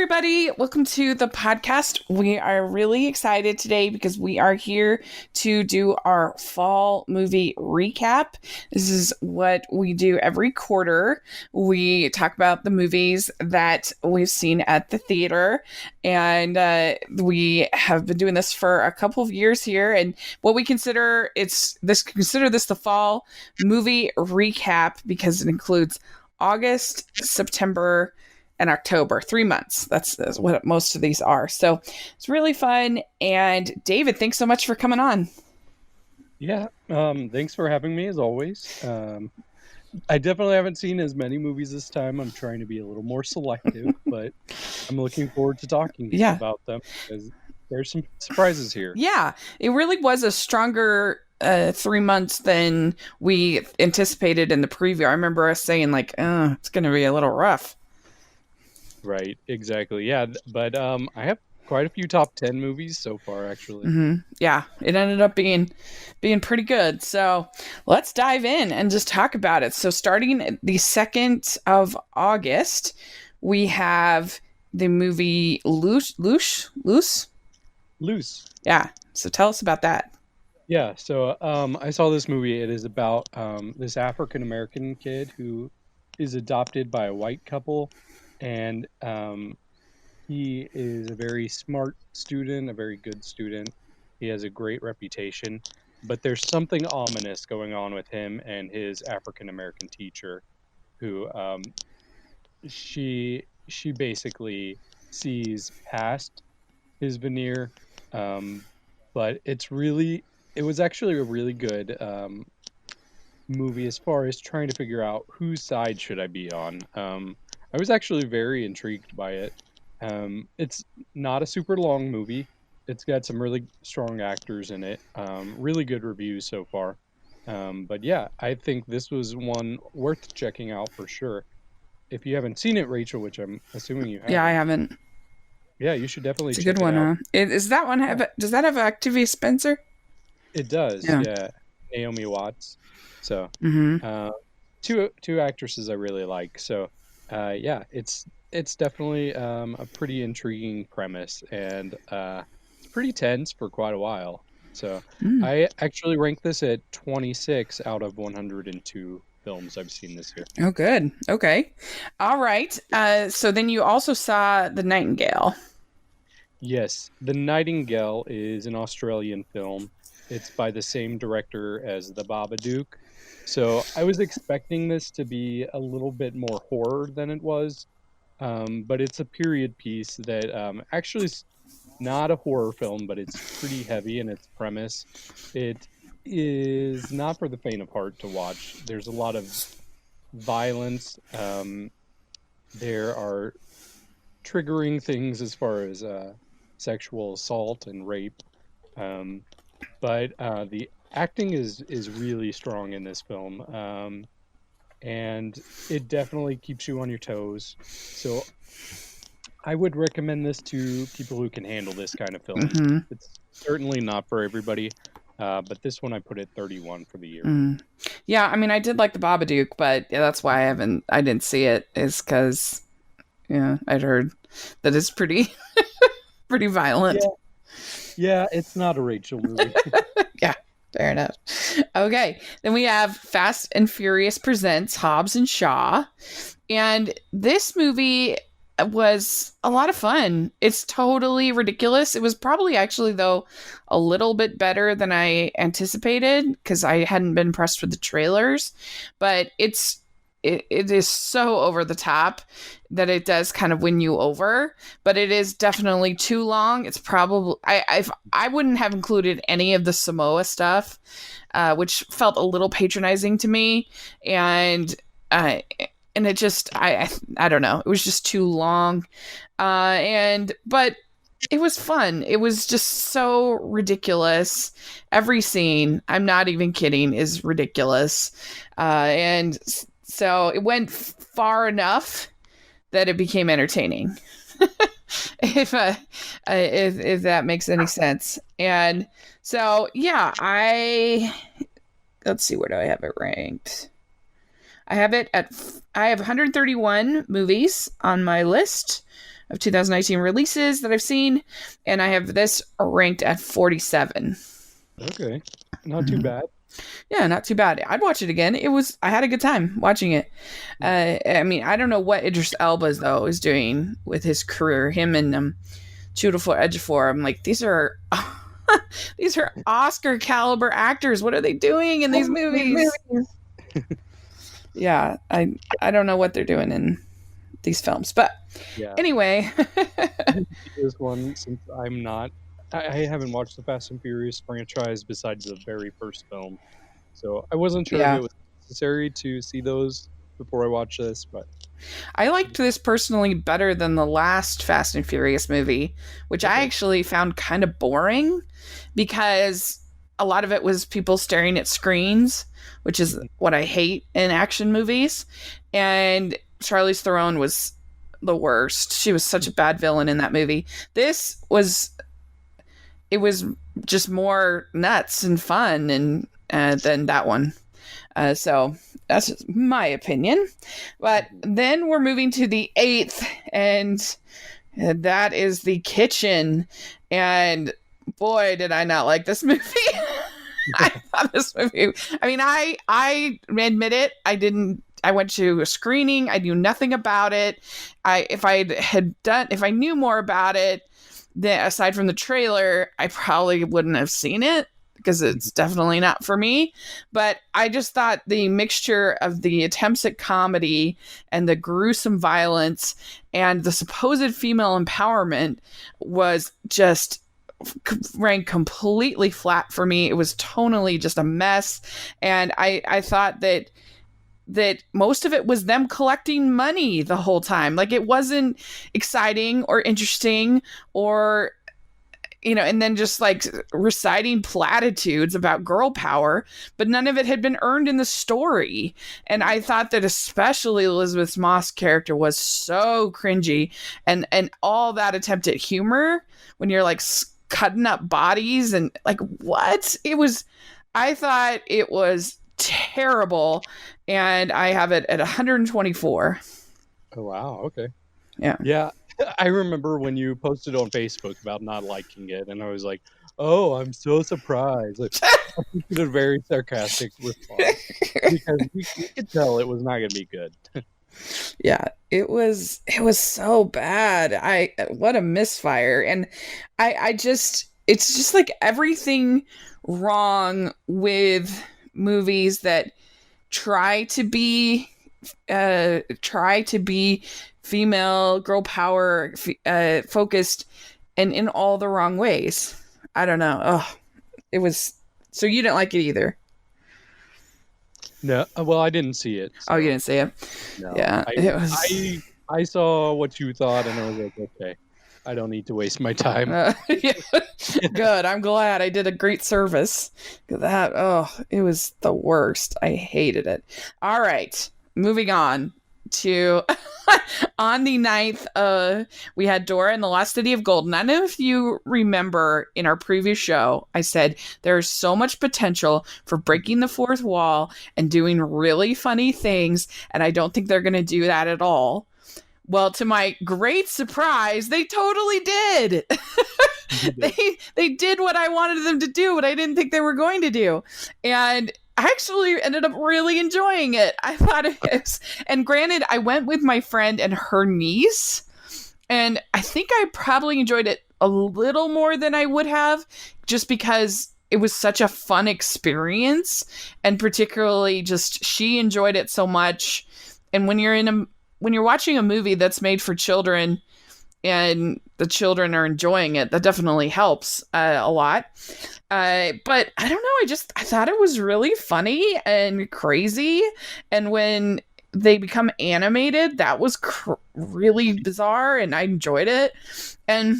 everybody. Welcome to the podcast. We are really excited today because we are here to do our fall movie recap. This is what we do every quarter. We talk about the movies that we've seen at the theater, and we have been doing this for a couple of years here. And what we consider this the fall movie recap because it includes August, September, and October, 3 months. That's what most of these are. So it's really fun. And David, thanks so much for coming on. Yeah, thanks for having me as always. I definitely haven't seen as many movies this time. I'm trying to be a little more selective, but I'm looking forward to talking about them because there's some surprises here. Yeah, it really was a stronger 3 months than we anticipated in the preview. I remember us saying it's going to be a little rough. Right, exactly. Yeah, but I have quite a few top 10 movies so far, actually. Mm-hmm. Yeah, it ended up being pretty good. So let's dive in and just talk about it. So starting the 2nd of August, we have the movie Loose. Yeah, so tell us about that. Yeah, so I saw this movie. It is about this African-American kid who is adopted by a white couple. And he is a very smart student, a very good student. He has a great reputation, but there's something ominous going on with him and his African-American teacher, who she basically sees past his veneer. But it was actually a really good movie as far as trying to figure out whose side should I be on. I was actually very intrigued by it. It's not a super long movie. It's got some really strong actors in it. Really good reviews so far. But yeah, I think this was one worth checking out for sure. If you haven't seen it, Rachel, which I'm assuming you have. Yeah, I haven't. Yeah, you should definitely check it out. It's a good one, huh? Does that have Octavia Spencer? It does, yeah. Naomi Watts. So, two actresses I really like. So, yeah, it's definitely a pretty intriguing premise, and it's pretty tense for quite a while. So I actually rank this at 26 out of 102 films I've seen this year. Oh, good. Okay. All right. So then you also saw The Nightingale. Yes. The Nightingale is an Australian film. It's by the same director as The Babadook. So I was expecting this to be a little bit more horror than it was, but it's a period piece that actually is not a horror film, but it's pretty heavy in its premise. It is not for the faint of heart to watch. There's a lot of violence. There are triggering things as far as sexual assault and rape, but the acting is really strong in this film, and it definitely keeps you on your toes. So I would recommend this to people who can handle this kind of film. Mm-hmm. It's certainly not for everybody, but this one I put at 31 for the year. Yeah, I mean, I did like The Babadook, but that's why I didn't see it, is because I'd heard that it's pretty pretty violent. Yeah, it's not a Rachel movie. Yeah. Fair enough. Okay, then we have Fast and Furious Presents Hobbs and Shaw. And this movie was a lot of fun. It's totally ridiculous. It was probably actually, though, a little bit better than I anticipated because I hadn't been impressed with the trailers. But it is so over the top that it does kind of win you over, but it is definitely too long. It's probably, I wouldn't have included any of the Samoa stuff, which felt a little patronizing to me. And it just, I don't know. It was just too long. But it was fun. It was just so ridiculous. Every scene, I'm not even kidding, is ridiculous. And so it went far enough that it became entertaining, if that makes any sense. And so, yeah, let's see, where do I have it ranked? I have 131 movies on my list of 2019 releases that I've seen, and I have this ranked at 47. Okay, not too bad. Yeah, not too bad. I'd watch it again. I had a good time watching it. I mean, I don't know what Idris Elba though is doing with his career. Him and Judy Ejiofor. I'm like, these are these are Oscar caliber actors. What are they doing in these movies? Yeah, I don't know what they're doing in these films, but anyway. This one, since I haven't watched the Fast and Furious franchise besides the very first film, so I wasn't sure if it was necessary to see those before I watched this, but I liked this personally better than the last Fast and Furious movie, which I actually found kind of boring because a lot of it was people staring at screens, which is what I hate in action movies. And Charlize Theron was the worst. She was such a bad villain in that movie. It was just more nuts and fun and than that one. So that's just my opinion. But then we're moving to the 8th, and that is The Kitchen. And boy, did I not like this movie. I thought this movie, I mean, I admit it, I went to a screening. I knew nothing about it. If I knew more about it, then aside from the trailer, I probably wouldn't have seen it because it's definitely not for me. But I just thought the mixture of the attempts at comedy and the gruesome violence and the supposed female empowerment was just ranked completely flat for me. It was tonally just a mess. And I thought that most of it was them collecting money the whole time. Like, it wasn't exciting or interesting or, and then just like reciting platitudes about girl power, but none of it had been earned in the story. And I thought that especially Elizabeth Moss' character was so cringy, and all that attempt at humor when you're like cutting up bodies and like, what? I thought it was terrible, and I have it at 124. Oh wow, okay. Yeah. I remember when you posted on Facebook about not liking it, and I was like, oh, I'm so surprised. Like, I did a very sarcastic response because we could tell it was not going to be good. Yeah, it was so bad. What a misfire. And it's just like everything wrong with movies that try to be female girl power focused and in all the wrong ways. I don't know. Oh, it was. So you didn't like it either? No, well, I didn't see it. So. Oh, you didn't see it? No. Yeah, it was. I saw what you thought, and I was like, okay, I don't need to waste my time. Yeah. Good. I'm glad I did a great service. It was the worst. I hated it. All right, moving on to on the 9th, we had Dora and the Lost City of Gold. And I don't know if you remember in our previous show, I said there's so much potential for breaking the fourth wall and doing really funny things, and I don't think they're going to do that at all. Well, to my great surprise, they totally did. They did what I wanted them to do, what I didn't think they were going to do. And I actually ended up really enjoying it. I thought it was, and granted, I went with my friend and her niece, and I think I probably enjoyed it a little more than I would have, just because it was such a fun experience, and particularly just she enjoyed it so much. And when you're watching a movie that's made for children and the children are enjoying it, that definitely helps a lot. But I don't know. I thought it was really funny and crazy. And when they become animated, that was really bizarre, and I enjoyed it. And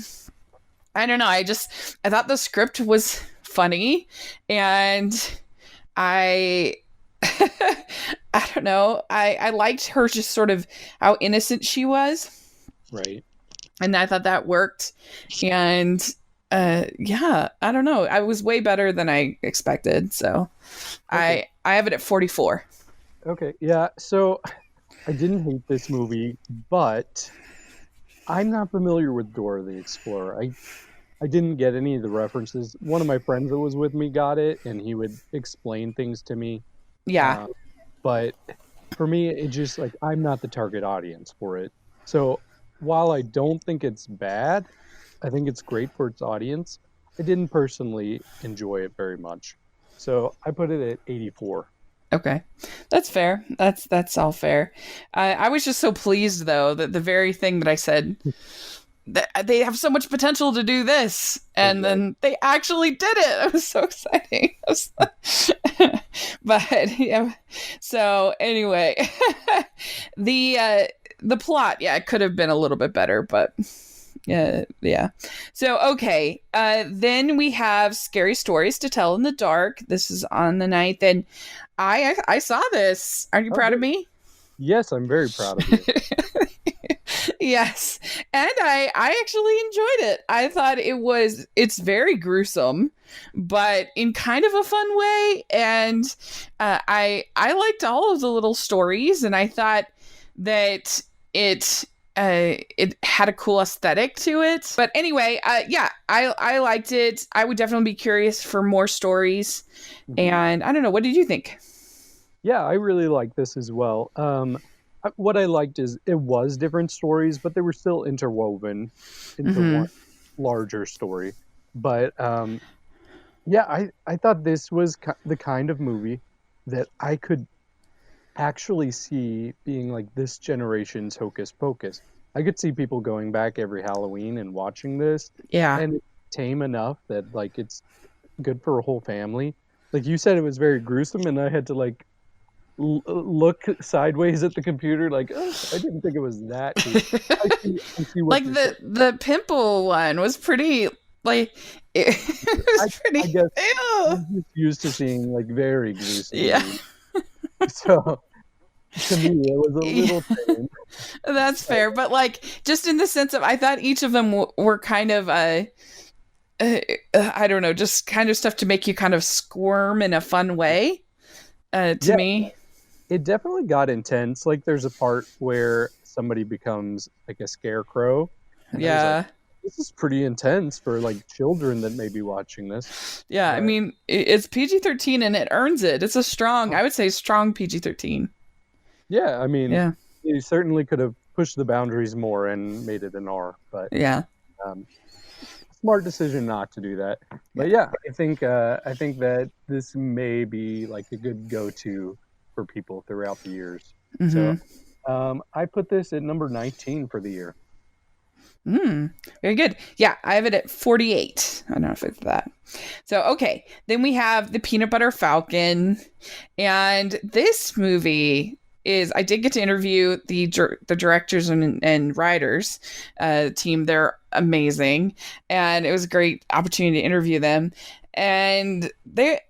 I don't know. I thought the script was funny, and I don't know. I liked her, just sort of how innocent she was. Right. And I thought that worked. And I don't know. I was way better than I expected. So okay. I have it at 44. Okay. Yeah. So I didn't hate this movie, but I'm not familiar with Dora the Explorer. I didn't get any of the references. One of my friends that was with me got it, and he would explain things to me. Yeah. Uh, but for me, it just like I'm not the target audience for it. So while I don't think it's bad, I think it's great for its audience. I didn't personally enjoy it very much. So I put it at 84. Okay, that's fair. That's all fair. I was just so pleased though that the very thing that I said that they have so much potential to do this, and then they actually did it. It was so exciting. But yeah. So anyway, the plot, yeah, it could have been a little bit better, but yeah. So okay, then we have Scary Stories to Tell in the Dark. This is on the 9th, and I saw this. Are you proud of me? Yes, I'm very proud of you. Yes, and I actually enjoyed it. I thought it's very gruesome, but in kind of a fun way, and I liked all of the little stories, and I thought that it had a cool aesthetic to it. But anyway, yeah, I liked it. I would definitely be curious for more stories. And I don't know, what did you think? Yeah, I really like this as well. What I liked is it was different stories, but they were still interwoven into one larger story. But yeah, I thought this was the kind of movie that I could actually see being like this generation's Hocus Pocus. I could see people going back every Halloween and watching this. Yeah. And it's tame enough that like it's good for a whole family. Like you said, it was very gruesome, and I had to like look sideways at the computer like, oh, I didn't think it was that deep. I see like the pimple one was pretty, like, it was pretty, I guess I'm just used to seeing like very gruesome movies. So to me it was a little tame. That's fair, but like just in the sense of I thought each of them were kind of I don't know, just kind of stuff to make you kind of squirm in a fun way. To me, it definitely got intense. Like there's a part where somebody becomes like a scarecrow. Yeah. This is pretty intense for like children that may be watching this. Yeah, I mean, it's PG-13 and it earns it. It's a strong, I would say strong PG-13. Yeah, I mean, you certainly could have pushed the boundaries more and made it an R, but yeah. Smart decision not to do that. But yeah, I think that this may be like a good go-to for people throughout the years. So I put this at number 19 for the year. Very good. Yeah, I have it at 48. I don't know if it's that. So, okay. Then we have The Peanut Butter Falcon. And this movie is, I did get to interview the directors and writers team. They're amazing. And it was a great opportunity to interview them. And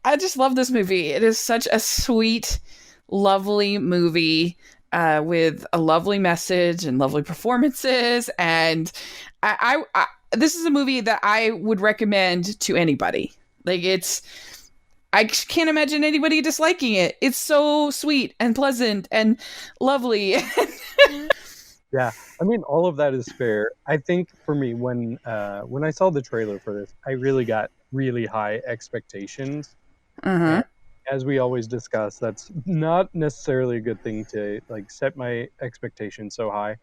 I just love this movie. It is such a sweet, lovely movie. With a lovely message and lovely performances, and I this is a movie that I would recommend to anybody. Like I can't imagine anybody disliking it. It's so sweet and pleasant and lovely. Yeah, I mean all of that is fair. I think for me when I saw the trailer for this, I really got really high expectations. As we always discuss, that's not necessarily a good thing to like set my expectations so high.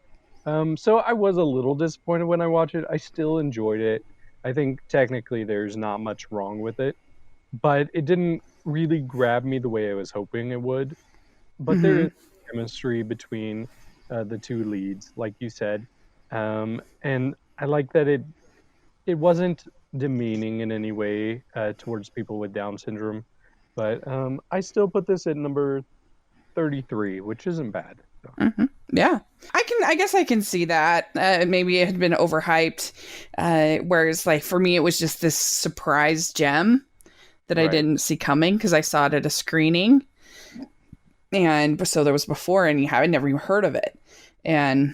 So I was a little disappointed when I watched it. I still enjoyed it. I think technically there's not much wrong with it, but it didn't really grab me the way I was hoping it would. But there is chemistry between the two leads, like you said, and I like that it wasn't demeaning in any way towards people with Down syndrome. But I still put this at number 33, which isn't bad. So. Yeah, I guess I can see that. Maybe it had been overhyped, whereas like for me, it was just this surprise gem that I didn't see coming because I saw it at a screening, and so there was before, and I had never even heard of it, and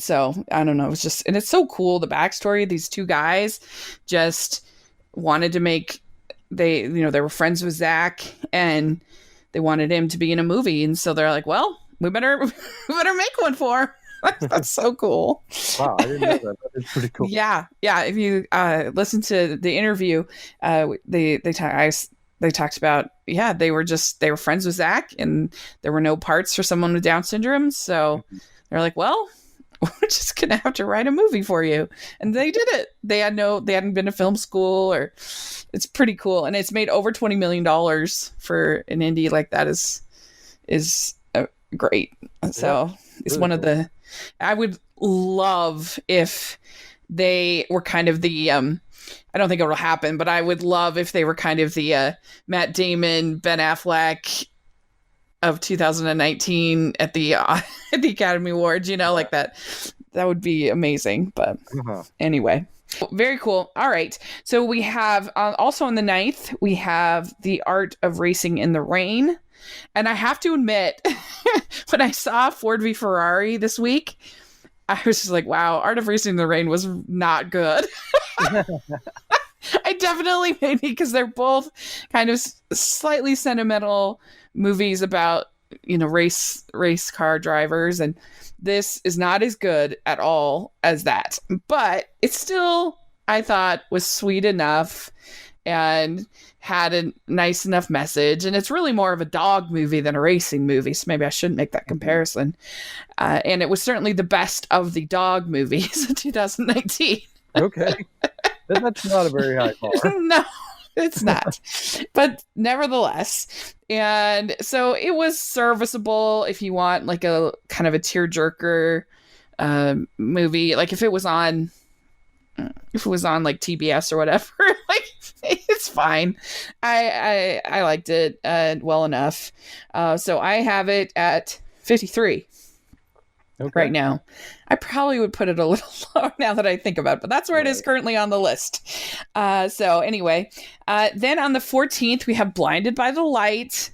so I don't know. It was just, and it's so cool. The backstory of these two guys just wanted to make. They were friends with Zach and they wanted him to be in a movie. And so they're like, well, we better make one for him. That's so cool. Wow, I didn't know that. That is pretty cool. Yeah. If you listen to the interview, they talked about, they were friends with Zach, and there were no parts for someone with Down syndrome, so they're like, well, we're just gonna have to write a movie for you, and they did it. They hadn't been to film school, or it's pretty cool, and it's made over $20 million for an indie like that is great. So it's really one of the. I would love if they were kind of the. I don't think it will happen, but I would love if they were kind of the Matt Damon, Ben Affleck of 2019 at the Academy Awards, like that. That would be amazing. But anyway, very cool. All right. So we have also on the 9th, we have The Art of Racing in the Rain. And I have to admit, when I saw Ford v Ferrari this week, I was just like, wow, Art of Racing in the Rain was not good. I definitely, maybe because they're both kind of slightly sentimental movies about, race car drivers. And this is not as good at all as that. But it still, I thought, was sweet enough and had a nice enough message. And it's really more of a dog movie than a racing movie, so maybe I shouldn't make that comparison. And it was certainly the best of the dog movies of 2019. Okay. That's not a very high bar. No, it's not. But nevertheless. And so it was serviceable if you want like a kind of a tearjerker movie. Like if it was on like TBS or whatever, like it's fine. I liked it well enough. So I have it at 53 right now. I probably would put it a little lower now that I think about it, but that's where it is currently on the list. So anyway, then on the 14th, we have Blinded by the Light.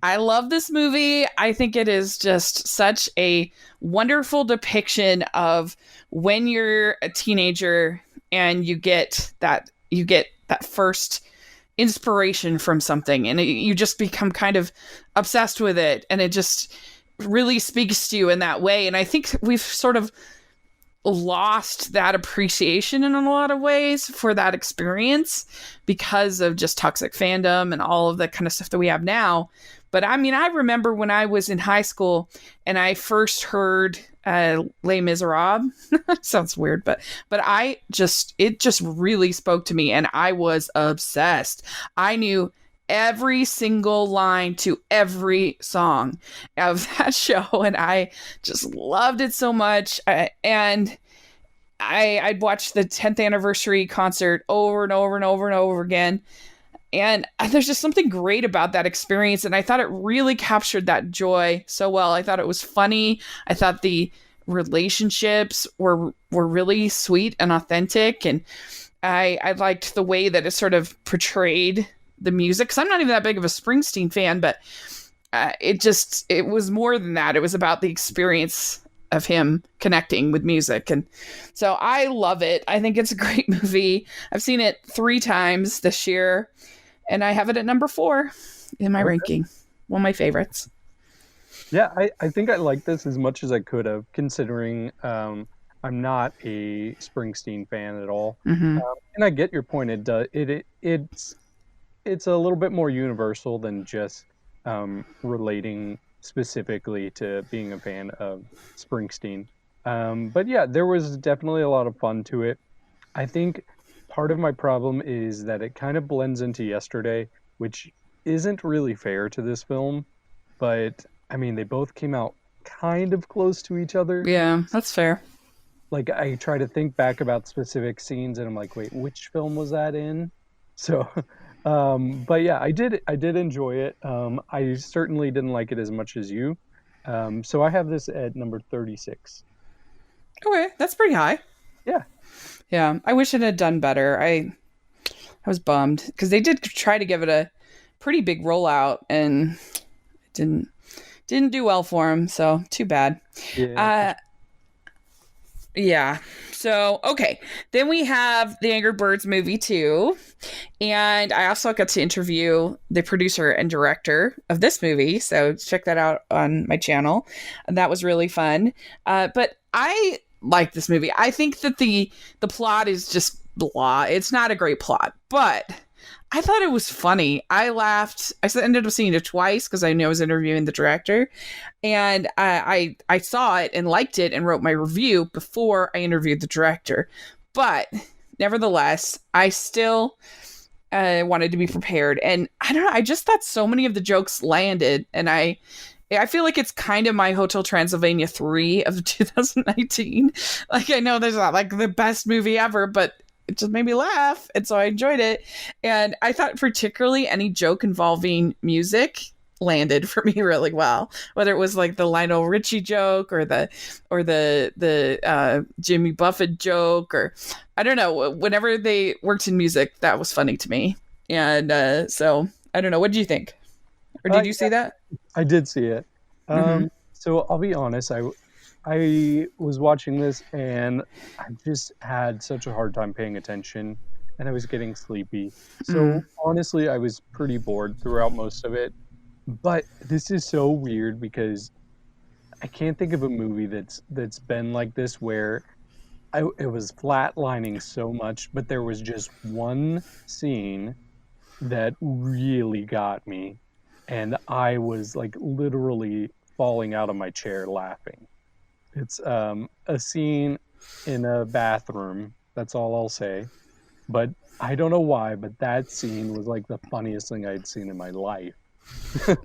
I love this movie. I think it is just such a wonderful depiction of when you're a teenager and you get that first inspiration from something, and you just become kind of obsessed with it, and it just really speaks to you in that way. And I think we've sort of lost that appreciation in a lot of ways for that experience because of just toxic fandom and all of that kind of stuff that we have now. But I mean, I remember when I was in high school and I first heard Les Miserables. Sounds weird, but it just really spoke to me, and I was obsessed. I knew every single line to every song of that show, and I just loved it so much. And I'd watch the 10th anniversary concert over and over and over and over again. And there's just something great about that experience. And I thought it really captured that joy so well. I thought it was funny. I thought the relationships were really sweet and authentic. And I liked the way that it sort of portrayed the music. Because I'm not even that big of a Springsteen fan, but it was more than that. It was about the experience of him connecting with music. And so I love it. I think it's a great movie. I've seen it 3 times this year, and I have it at number 4 in my ranking. One of my favorites. Yeah, I think I like this as much as I could have, considering I'm not a Springsteen fan at all. Mm-hmm. And I get your point. It's a little bit more universal than just relating specifically to being a fan of Springsteen. But yeah, there was definitely a lot of fun to it. I think part of my problem is that it kind of blends into Yesterday, which isn't really fair to this film. But I mean, they both came out kind of close to each other. Yeah, that's fair. Like, I try to think back about specific scenes, and I'm like, wait, which film was that in? So, but yeah, I did enjoy it. I certainly didn't like it as much as you. So I have this at number 36. Okay, that's pretty high. Yeah. Yeah, I wish it had done better. I was bummed because they did try to give it a pretty big rollout, and it didn't do well for him. So too bad. Yeah. Yeah. So, okay. Then we have the Angry Birds movie too. And I also got to interview the producer and director of this movie. So check that out on my channel. And that was really fun. But I like this movie. I think that the plot is just blah. It's not a great plot, but I thought it was funny. I laughed. Ended up seeing it twice because I knew I was interviewing the director, and I saw it and liked it and wrote my review before I interviewed the director. But nevertheless, I still wanted to be prepared, and I don't know. I just thought so many of the jokes landed, and I feel like it's kind of my Hotel Transylvania 3 of 2019. Like, I know there's not like the best movie ever, but it just made me laugh. And so I enjoyed it. And I thought particularly any joke involving music landed for me really well. Whether it was like the Lionel Richie joke or the Jimmy Buffett joke, or I don't know, whenever they worked in music, that was funny to me. And so I don't know. What did you think? Or did you see that? I did see it. So I'll be honest, I was watching this and I just had such a hard time paying attention and I was getting sleepy. So honestly, I was pretty bored throughout most of it. But this is so weird because I can't think of a movie that's been like this where it was flatlining so much, but there was just one scene that really got me, and I was like literally falling out of my chair laughing. It's a scene in a bathroom. That's all I'll say. But I don't know why, but that scene was like the funniest thing I'd seen in my life.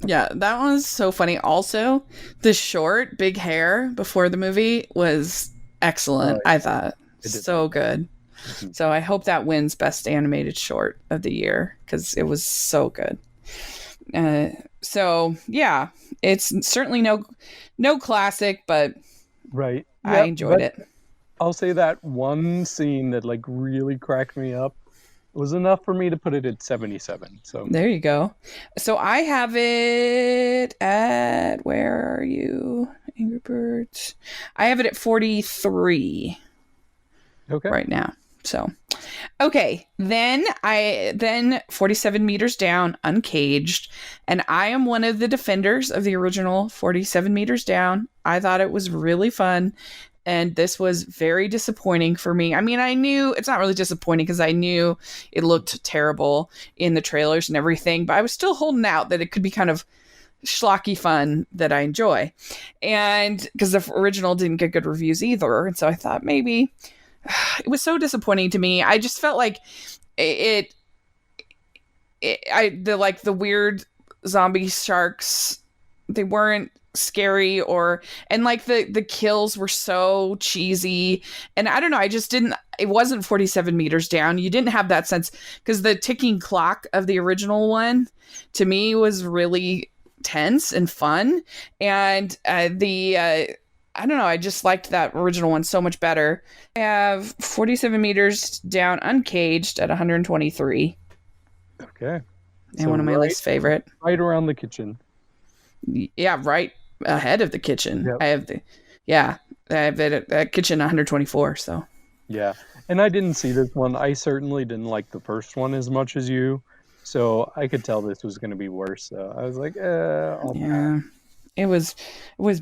Yeah, that one was so funny. Also, the short, big hair before the movie was excellent. I thought so good. So I hope that wins Best Animated Short of the year because it was so good. So yeah, it's certainly no classic, but right. I enjoyed it. I'll say that one scene that like really cracked me up was enough for me to put it at 77. So there you go. So I have it at, where are you, Angry Birds? I have it at 43. Okay. Right now. So, okay, then 47 meters down, Uncaged, and I am one of the defenders of the original 47 meters down. I thought it was really fun, and this was very disappointing for me. I mean, I knew it's not really disappointing because I knew it looked terrible in the trailers and everything, but I was still holding out that it could be kind of schlocky fun that I enjoy, and because the original didn't get good reviews either, and so I thought maybe. It was so disappointing to me. I just felt like the weird zombie sharks, they weren't scary, and like the kills were so cheesy, and I don't know, it wasn't 47 meters down. You didn't have that sense because the ticking clock of the original one to me was really tense and fun, and I don't know. I just liked that original one so much better. I have 47 meters down, Uncaged at 123. Okay. And so one of my least favorite. Right around the kitchen. Yeah, right ahead of the kitchen. Yep. I have it at kitchen 124. So. Yeah. And I didn't see this one. I certainly didn't like the first one as much as you. So I could tell this was going to be worse. So I was like, I'll pass. It was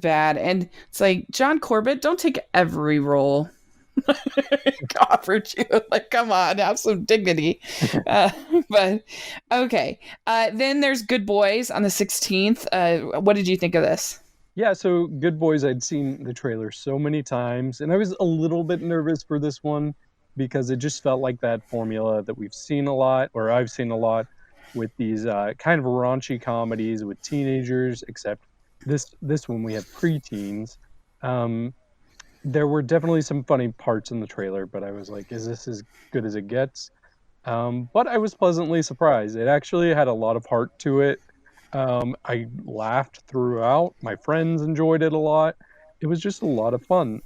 bad, and it's like, John Corbett, don't take every role offered you. Like, come on, have some dignity. But okay, then there's Good Boys on the 16th. What did you think of this? Yeah, so Good Boys, I'd seen the trailer so many times, and I was a little bit nervous for this one because it just felt like that formula that we've seen a lot, or I've seen a lot, with these kind of raunchy comedies with teenagers, except this one we have preteens. There were definitely some funny parts in the trailer, but I was like, is this as good as it gets? But I was pleasantly surprised. It actually had a lot of heart to it. I laughed throughout. My friends enjoyed it a lot. It was just a lot of fun.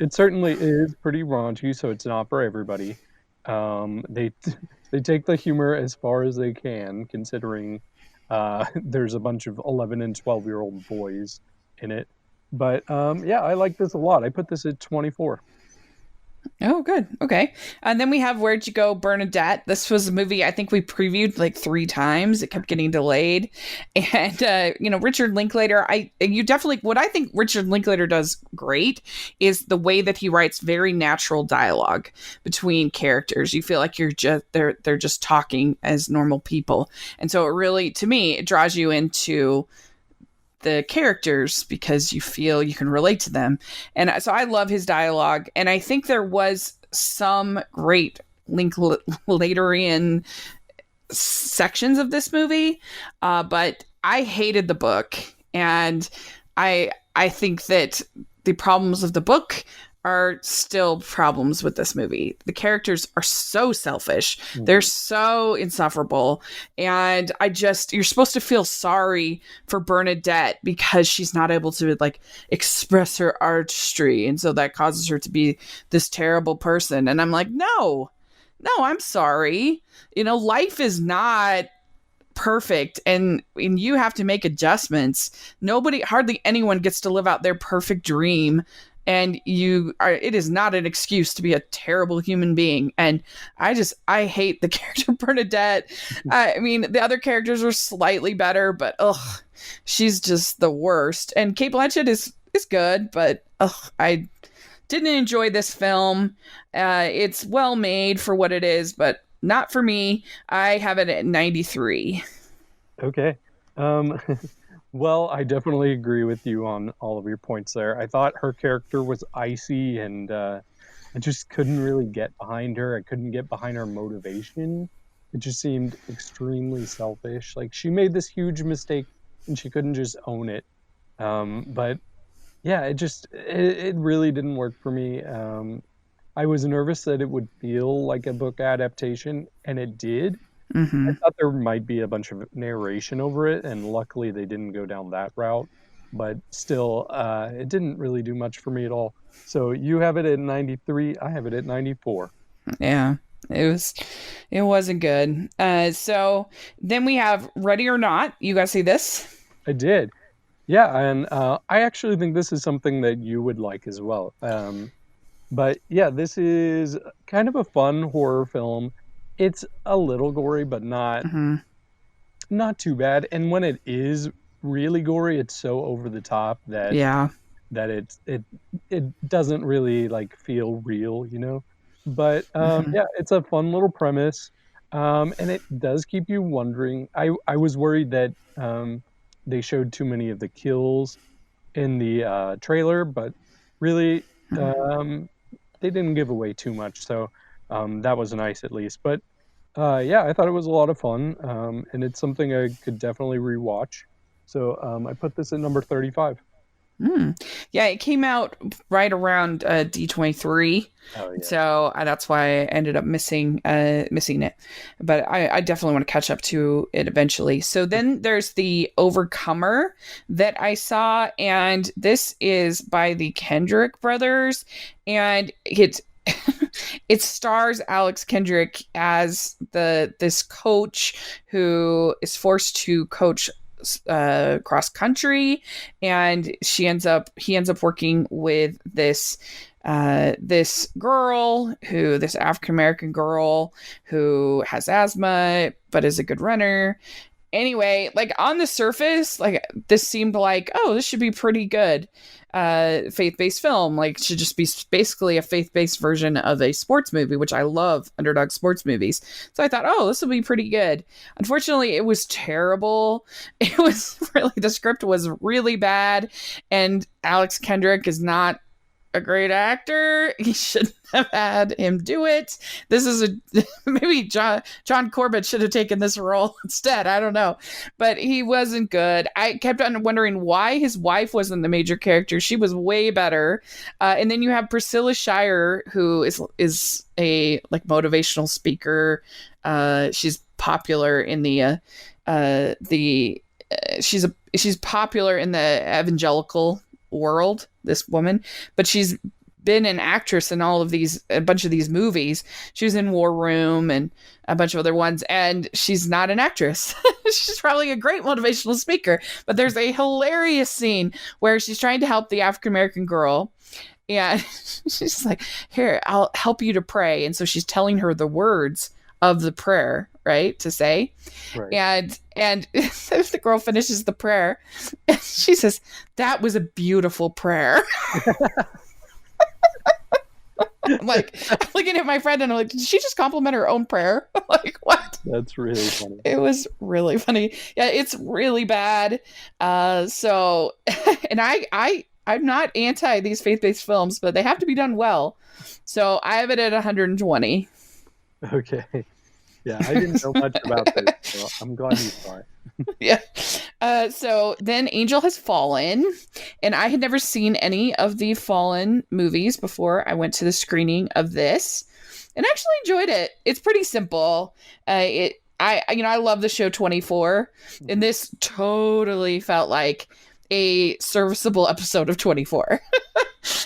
It certainly is pretty raunchy, so it's not for everybody. They take the humor as far as they can, considering there's a bunch of 11 and 12-year-old boys in it. But yeah, I like this a lot. I put this at 24. Oh, good. Okay. And then we have Where'd You Go, Bernadette. This was a movie I think we previewed like 3 times. It kept getting delayed. And, Richard Linklater, what I think Richard Linklater does great is the way that he writes very natural dialogue between characters. You feel like they're just talking as normal people. And so it really, to me, it draws you into the characters because you feel you can relate to them. And so I love his dialogue. And I think there was some great Linklaterian sections of this movie, but I hated the book. And I think that the problems of the book are still problems with this movie. The characters are so selfish. They're so insufferable. And you're supposed to feel sorry for Bernadette because she's not able to like express her artistry. And so that causes her to be this terrible person. And I'm like, no, I'm sorry. Life is not perfect and you have to make adjustmts. Hardly anyone gets to live out their perfect dream. And it is not an excuse to be a terrible human being. And I hate the character Bernadette. I mean, the other characters were slightly better, but she's just the worst. And Cate Blanchett is good, but I didn't enjoy this film. It's well made for what it is, but not for me. I have it at 93. Okay. Well, I definitely agree with you on all of your points there. I thought her character was icy, and I just couldn't really get behind her. I couldn't get behind her motivation. It just seemed extremely selfish. Like, she made this huge mistake, and she couldn't just own it. But yeah, it really didn't work for me. I was nervous that it would feel like a book adaptation, and it did. Mm-hmm. I thought there might be a bunch of narration over it, and luckily they didn't go down that route. But still, it didn't really do much for me at all. So you have it at 93. I have it at 94. Yeah, it wasn't good. So then we have Ready or Not. You guys see this? I did. Yeah, and I actually think this is something that you would like as well. But yeah, this is kind of a fun horror film. It's a little gory, but not too bad. And when it is really gory, it's so over the top that it doesn't really like feel real, But yeah, it's a fun little premise, and it does keep you wondering. I was worried that they showed too many of the kills in the trailer, but really they didn't give away too much, so that was nice at least. But yeah, I thought it was a lot of fun, and it's something I could definitely rewatch. So I put this at number 35. Yeah, it came out right around D23. Oh, yeah. So that's why I ended up missing it. But I definitely want to catch up to it eventually. So then there's The Overcomer that I saw, and this is by the Kendrick brothers, and it stars Alex Kendrick as this coach who is forced to coach cross country, and he ends up working with this African American girl who has asthma but is a good runner. Anyway, like on the surface, like this seemed like, oh, this should be pretty good. Faith-based film, like should just be basically a faith-based version of a sports movie, which I love underdog sports movies. So I thought, oh, this will be pretty good. Unfortunately, it was terrible. The script was really bad, and Alex Kendrick is not a great actor. He shouldn't have had him do it. This is maybe John Corbett should have taken this role instead. I don't know, but he wasn't good. I kept on wondering why his wife wasn't the major character. She was way better. And then you have Priscilla Shire, who is a like motivational speaker. She's popular in she's popular in the evangelical world, this woman, but she's been an actress in a bunch of these movies. She was in War Room and a bunch of other ones, and she's not an actress. She's probably a great motivational speaker, but there's a hilarious scene where she's trying to help the African American girl. And she's like, here, I'll help you to pray. And so she's telling her the words of the prayer, right, to say. Right. And the girl finishes the prayer, and she says, that was a beautiful prayer. I'm looking at my friend, and I'm like, did she just compliment her own prayer? Like, what? That's really funny. It was really funny. Yeah, it's really bad. So, and I'm not anti these faith-based films, but they have to be done well. So I have it at 120. Okay. Yeah, I didn't know much about this, so I'm glad you saw it. Yeah. So then Angel Has Fallen, and I had never seen any of the Fallen movies before I went to the screening of this, and actually enjoyed it. It's pretty simple. I love the show 24, and this totally felt like a serviceable episode of 24.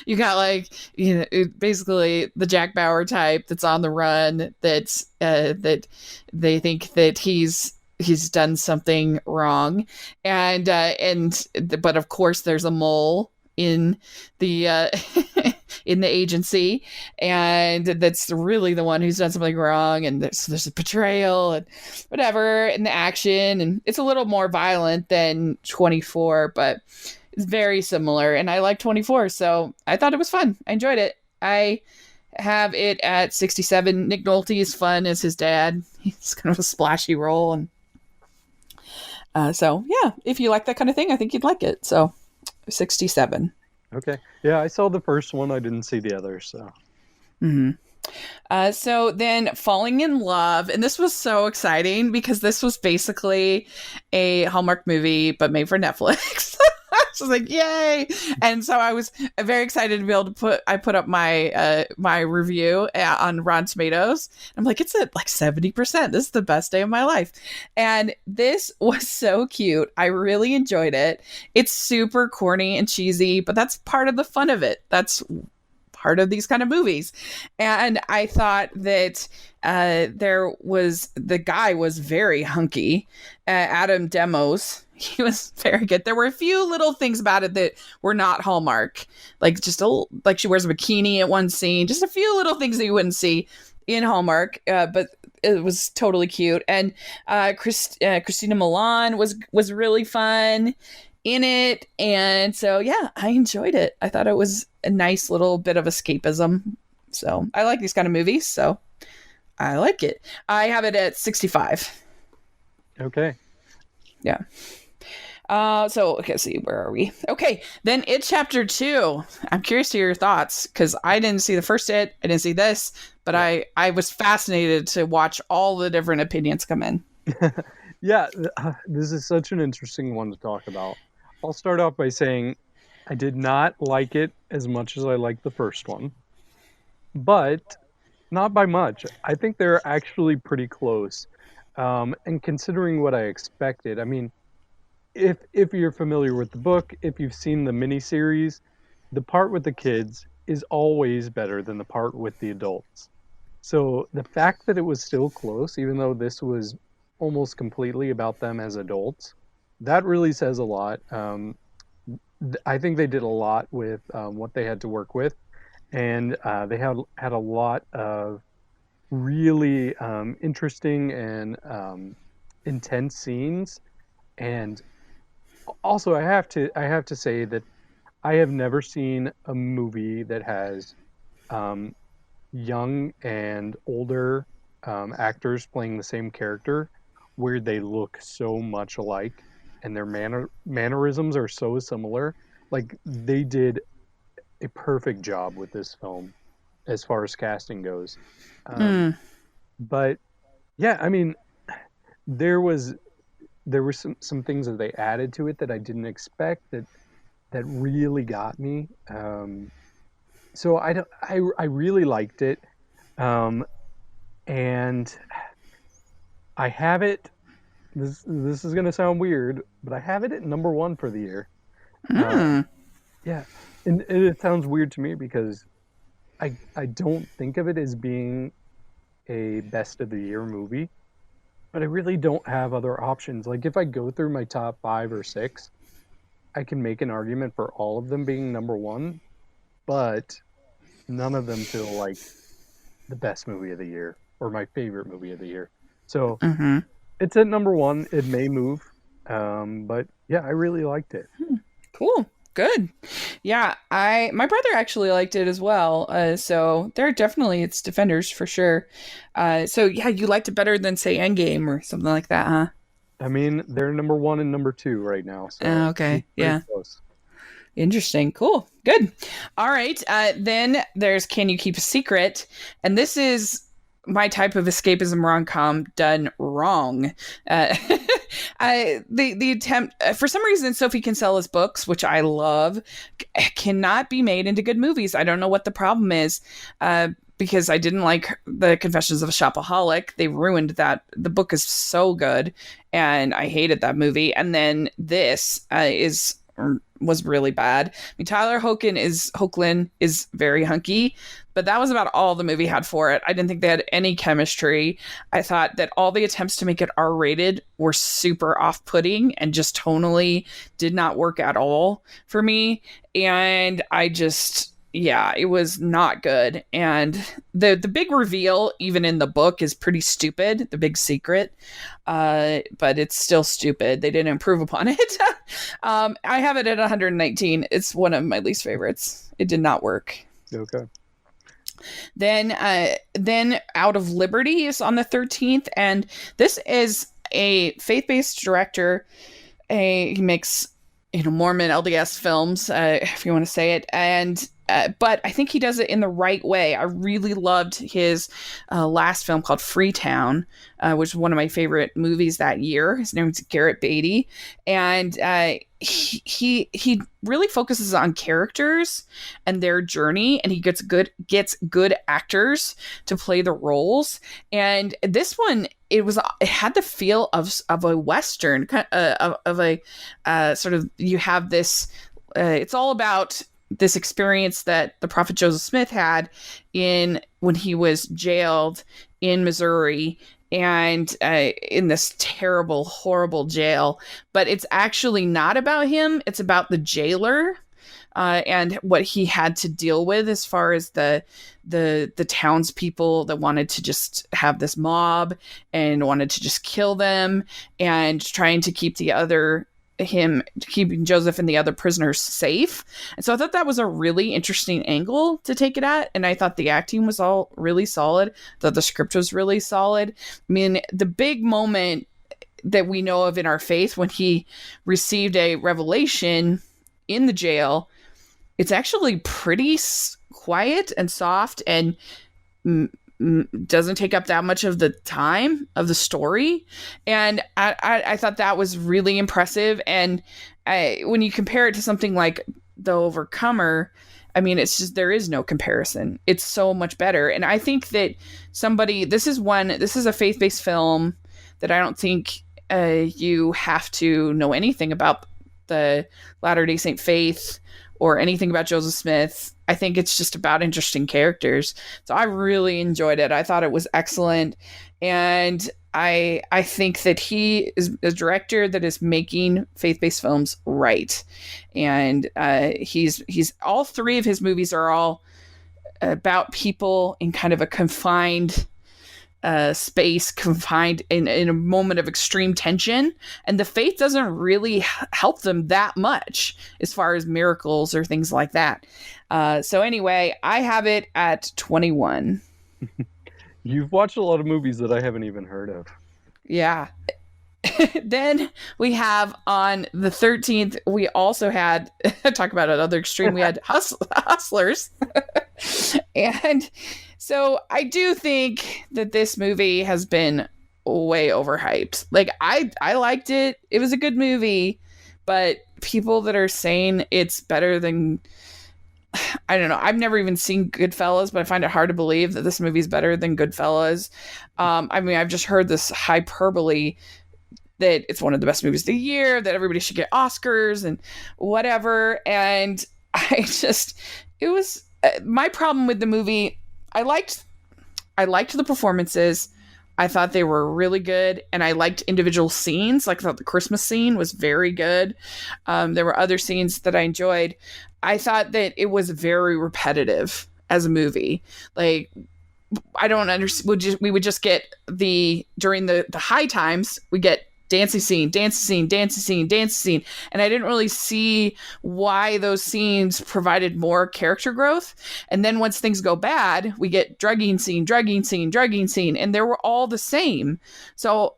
You got basically the Jack Bauer type that's on the run, that they think that he's done something wrong, but of course there's a mole in the in the agency, and that's really the one who's done something wrong, and there's a betrayal and whatever in the action, and it's a little more violent than 24, but it's very similar, and I like 24, so I thought it was fun. I enjoyed it. I have it at 67. Nick Nolte is fun as his dad. He's kind of a splashy role, and so yeah, if you like that kind of thing, I think you'd like it. So 67. Okay. Yeah, I saw the first one. I didn't see the others, so. Mm-hmm. So then Falling in Love, and this was so exciting because this was basically a Hallmark movie, but made for Netflix. So I was like, yay. And so I was very excited to be able to put up my my review on Rotten Tomatoes. I'm like, it's at like 70%. This is the best day of my life. And this was so cute. I really enjoyed it. It's super corny and cheesy, but that's part of the fun of it. That's part of these kind of movies. And I thought that the guy was very hunky. Adam Demos. He was very good. There were a few little things about it that were not Hallmark, like like she wears a bikini at one scene, just a few little things that you wouldn't see in Hallmark, but it was totally cute. And Christina Milan was really fun in it, and so yeah, I enjoyed it. I thought it was a nice little bit of escapism. So I like these kind of movies, so I like it. I have it at 65. Okay. Yeah. Okay, let's see, where are we? Okay, then It Chapter 2. I'm curious to hear your thoughts, because I didn't see the first It, I didn't see this, but I was fascinated to watch all the different opinions come in. Yeah, this is such an interesting one to talk about. I'll start off by saying I did not like it as much as I liked the first one, but not by much. I think they're actually pretty close. And considering what I expected, I mean, if you're familiar with the book, if you've seen the miniseries, the part with the kids is always better than the part with the adults. So the fact that it was still close, even though this was almost completely about them as adults, that really says a lot. I think they did a lot with what they had to work with, and they had a lot of really interesting and intense scenes. And also, I have to say that I have never seen a movie that has young and older actors playing the same character where they look so much alike and their mannerisms are so similar. Like, they did a perfect job with this film as far as casting goes. But yeah, I mean, there were some things that they added to it that I didn't expect that really got me. So I really liked it, and I have it. This is gonna sound weird, but I have it at number 1 for the year. Yeah, and it sounds weird to me because I don't think of it as being a best of the year movie, but I really don't have other options. Like if I go through my top 5 or 6, I can make an argument for all of them being number one, but none of them feel like the best movie of the year or my favorite movie of the year. So Mm-hmm. it's at number one. It may move, but yeah, I really liked it. Cool. Good. Yeah, my brother actually liked it as well. So they're definitely its defenders for sure. So yeah, you liked it better than say Endgame or something like that, huh? I mean, they're number one and number two right now, so Okay. it's pretty Yeah. close. Interesting. Cool. Good. All right. Then there's Can You Keep a Secret? And this is my type of escapism rom-com done wrong. Uh, the attempt for some reason Sophie Kinsella's books, which I love, cannot be made into good movies. I don't know what the problem is. Because I didn't like the Confessions of a Shopaholic. They ruined that. The book is so good, and I hated that movie. And then this was really bad. I mean, Tyler Hoechlin is very hunky, but that was about all the movie had for it. I didn't think they had any chemistry. I thought that all the attempts to make it R-rated were super off-putting and just tonally did not work at all for me. And yeah, it was not good. And the big reveal, even in the book, is pretty stupid. The big secret, but it's still stupid. They didn't improve upon it. I have it at 119. It's one of my least favorites. It did not work. Okay. Then Out of Liberty is on the 13th, and this is a faith-based director. He makes Mormon LDS films, if you want to say it, and but I think he does it in the right way. I really loved his last film called Freetown, which was one of my favorite movies that year. His name is Garrett Beatty, and he really focuses on characters and their journey, and he gets good actors to play the roles. And this one, it had the feel of a Western, of a sort of, you have this. It's all about this experience that the prophet Joseph Smith had when he was jailed in Missouri, and in this terrible, horrible jail. But it's actually not about him. It's about the jailer, and what he had to deal with as far as the townspeople that wanted to just have this mob and wanted to just kill them, and trying to keep keeping Joseph and the other prisoners safe. And so I thought that was a really interesting angle to take it at. And I thought the acting was all really solid. I thought the script was really solid. I mean, the big moment that we know of in our faith, when he received a revelation in the jail, it's actually pretty quiet and soft, and doesn't take up that much of the time of the story. And I thought that was really impressive. And when you compare it to something like The Overcomer, I mean, it's just, there is no comparison. It's so much better. And I think that this is a faith-based film that I don't think you have to know anything about the Latter-day Saint faith or anything about Joseph Smith. I think it's just about interesting characters. So I really enjoyed it. I thought it was excellent. And I think that he is a director that is making faith-based films right. And he's all three of his movies are all about people in kind of a confined space, confined in a moment of extreme tension, and the faith doesn't really help them that much as far as miracles or things like that. So anyway, I have it at 21. You've watched a lot of movies that I haven't even heard of. Yeah. Then we have on the 13th, we also had, talk about another extreme, we had Hustlers. And so I do think that this movie has been way overhyped. Like, I liked it. It was a good movie, but people that are saying it's better than, I don't know. I've never even seen Goodfellas, but I find it hard to believe that this movie is better than Goodfellas. I mean, I've just heard this hyperbole that it's one of the best movies of the year, that everybody should get Oscars and whatever. And it was my problem with the movie, I liked the performances. I thought they were really good, and I liked individual scenes. Like I thought the Christmas scene was very good. There were other scenes that I enjoyed. I thought that it was very repetitive as a movie. Like I don't understand. We would just get during the high times, we get dancing scene, dancing scene, dancing scene, dancing scene. And I didn't really see why those scenes provided more character growth. And then once things go bad, we get drugging scene, drugging scene, drugging scene. And they were all the same. So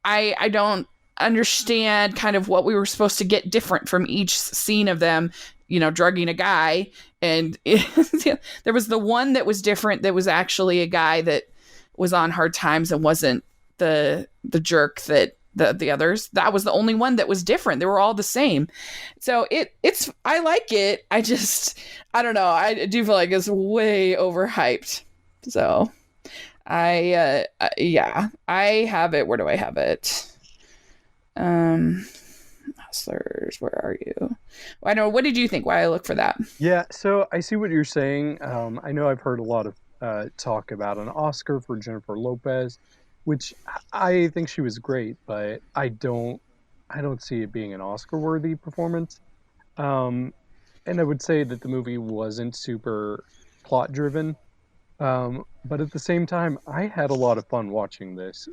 I don't understand kind of what we were supposed to get different from each scene of them, drugging a guy. And there was the one that was different, that was actually a guy that was on hard times and wasn't the jerk that the others. That was the only one that was different. They were all the same. So it's I like it. I don't know. I do feel like it's way overhyped. So I have it. Where do I have it? Hustlers, where are you? I know. What did you think? Why I look for that? Yeah, so I see what you're saying. I know I've heard a lot of talk about an Oscar for Jennifer Lopez, which I think she was great, but I don't see it being an Oscar-worthy performance. And I would say that the movie wasn't super plot-driven, but at the same time, I had a lot of fun watching this,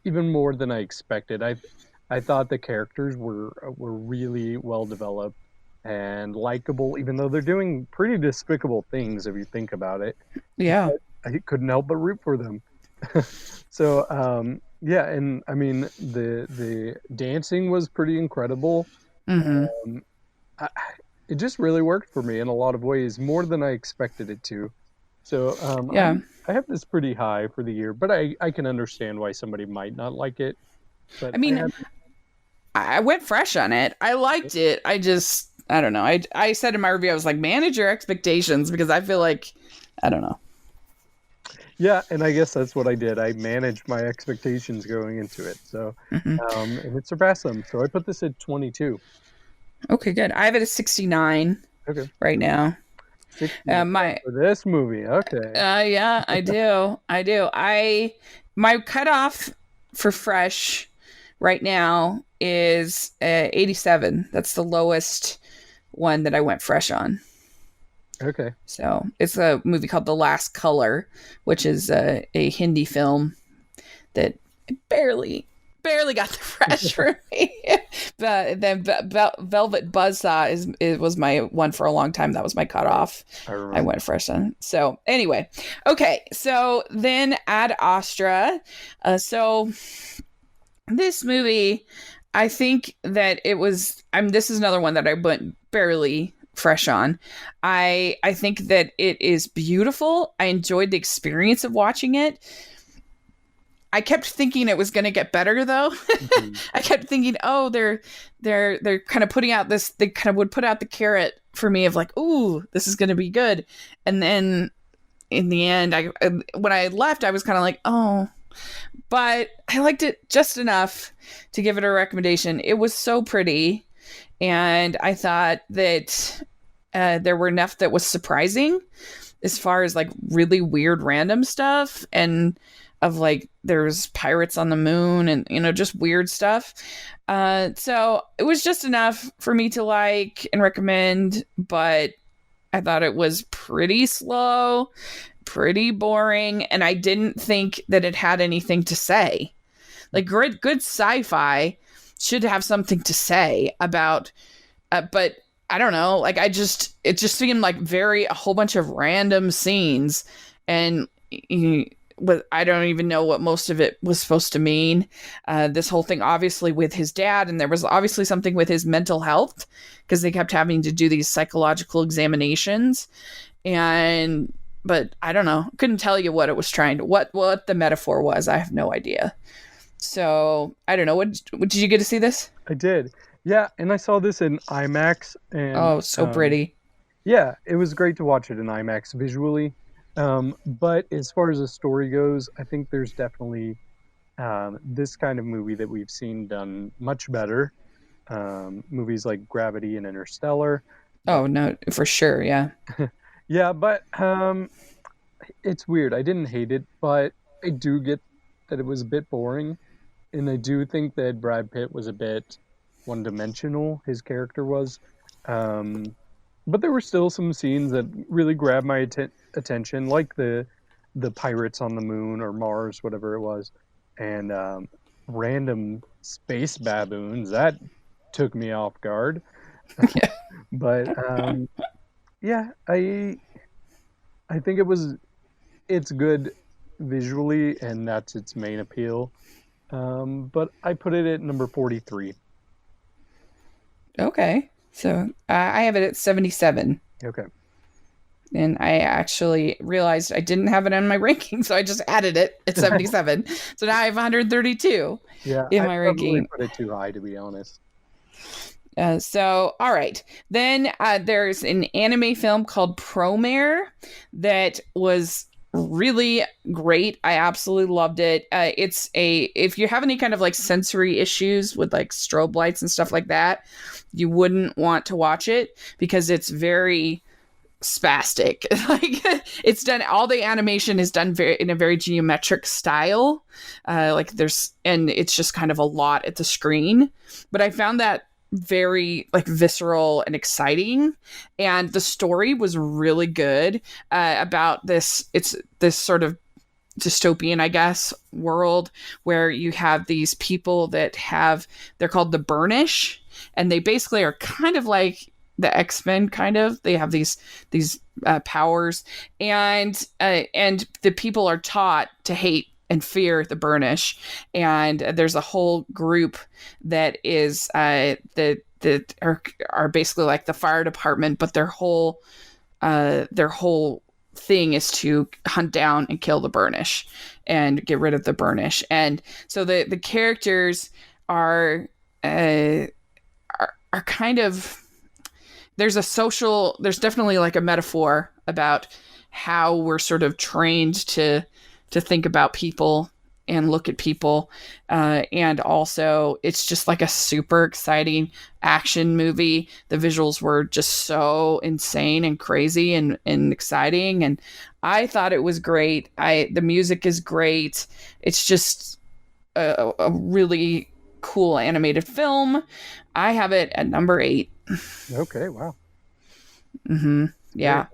even more than I expected. I thought the characters were really well developed and likable, even though they're doing pretty despicable things if you think about it. Yeah, I couldn't help but root for them. So yeah, and I mean the dancing was pretty incredible. mm-hmm. It just really worked for me in a lot of ways, more than I expected it to. So Yeah. I have this pretty high for the year, but I can understand why somebody might not like it. But I mean, I went fresh on it. I liked it. I don't know. I said in my review, I was like, manage your expectations, because I feel like, I don't know. Yeah, and I guess that's what I did. I managed my expectations going into it. So, Mm-hmm. And it surpassed them. So I put this at 22. Okay, good. I have it at 69 Okay. right now. 69 for this movie. Okay. Yeah, I do. My cutoff for fresh right now is 87. That's the lowest one that I went fresh on. Okay. So it's a movie called The Last Color, which is a Hindi film that barely got the fresh for me. But then Velvet Buzzsaw was my one for a long time. That was my cutoff. I went fresh on. So anyway, okay. So then Ad Astra. So this movie, I think that it was. This is another one that I went barely fresh on. I think that it is beautiful. I enjoyed the experience of watching it. I kept thinking it was going to get better, though. Mm-hmm. I kept thinking, oh, they're kind of putting out this. They kind of would put out the carrot for me of like, ooh, this is going to be good. And then in the end, when I left, I was kind of like, oh, but I liked it just enough to give it a recommendation. It was so pretty. And I thought that there were enough that was surprising as far as like really weird random stuff, and of like there's pirates on the moon and, just weird stuff. So it was just enough for me to like and recommend, but I thought it was pretty slow, pretty boring, and I didn't think that it had anything to say. Like good sci-fi should have something to say about, but I don't know. Like it just seemed like a whole bunch of random scenes, and I don't even know what most of it was supposed to mean. This whole thing, obviously, with his dad, and there was obviously something with his mental health, because they kept having to do these psychological examinations, but I don't know. Couldn't tell you what it was what the metaphor was. I have no idea. So I don't know. What did you get to see this? I did. Yeah, and I saw this in IMAX. And oh, so pretty. Yeah, it was great to watch it in IMAX visually. But as far as the story goes, I think there's definitely this kind of movie that we've seen done much better. Movies like Gravity and Interstellar. But Oh no, for sure, yeah. yeah, but it's weird. I didn't hate it, but I do get that it was a bit boring, and I do think that Brad Pitt was a bit one-dimensional. His character was, um, but there were still some scenes that really grabbed my attention, like the pirates on the moon or Mars, whatever it was, and random space baboons that took me off guard. Yeah. But yeah, I think it's good visually, and that's its main appeal. But I put it at number 43. Okay. So I have it at 77. Okay. And I actually realized I didn't have it on my ranking, so I just added it at 77. So now I have 132 Yeah, in I my probably ranking. put it too high, to be honest. So, all right. Then there's an anime film called Promare that was really great. I absolutely loved it. If you have any kind of like sensory issues with like strobe lights and stuff like that, you wouldn't want to watch it because it's very spastic. Like it's done, all the animation is done in a very geometric style. And it's just kind of a lot at the screen. But I found that very like visceral and exciting, and the story was really good about this. It's this sort of dystopian, I guess, world where you have these people they're called the Burnish, and they basically are kind of like the X-Men, kind of. They have these powers, and the people are taught to hate and fear the Burnish, and there's a whole group that is that are basically like the fire department, but their whole thing is to hunt down and kill the Burnish and get rid of the Burnish. And so the characters are kind of, there's definitely like a metaphor about how we're sort of trained to think about people and look at people. And also it's just like a super exciting action movie. The visuals were just so insane and crazy and exciting. And I thought it was great. The music is great. It's just a really cool animated film. I have it at number 8. Okay, wow. Mm-hmm. Yeah.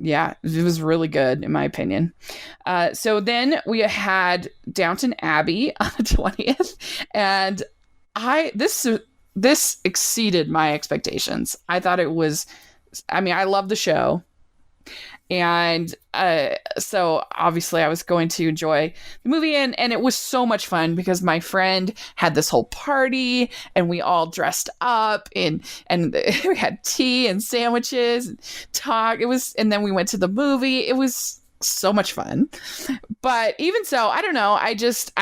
Yeah, it was really good in my opinion. So then we had Downton Abbey on the 20th, and this exceeded my expectations. I thought it was, I mean, I love the show. And so obviously I was going to enjoy the movie, and it was so much fun because my friend had this whole party and we all dressed up and we had tea and sandwiches and talk. And then we went to the movie. It was so much fun. But even so, I don't know. I just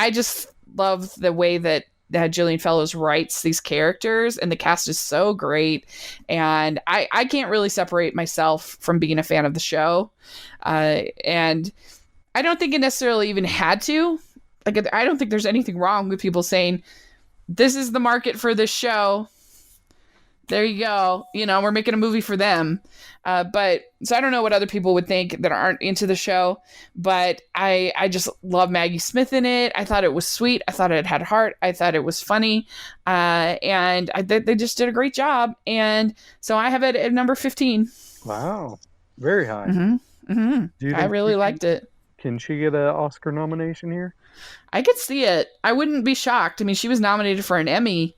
love the way that Gillian Fellows writes these characters, and the cast is so great. And I can't really separate myself from being a fan of the show. And I don't think it necessarily even had to. Like, I don't think there's anything wrong with people saying, this is the market for this show. There you go. You know, we're making a movie for them. But so I don't know what other people would think that aren't into the show, but I just love Maggie Smith in it. I thought it was sweet. I thought it had heart. I thought it was funny. And they just did a great job. And so I have it at number 15. Wow. Very high. Mm-hmm. Mm-hmm. I really liked it. Can she get an Oscar nomination here? I could see it. I wouldn't be shocked. I mean, she was nominated for an Emmy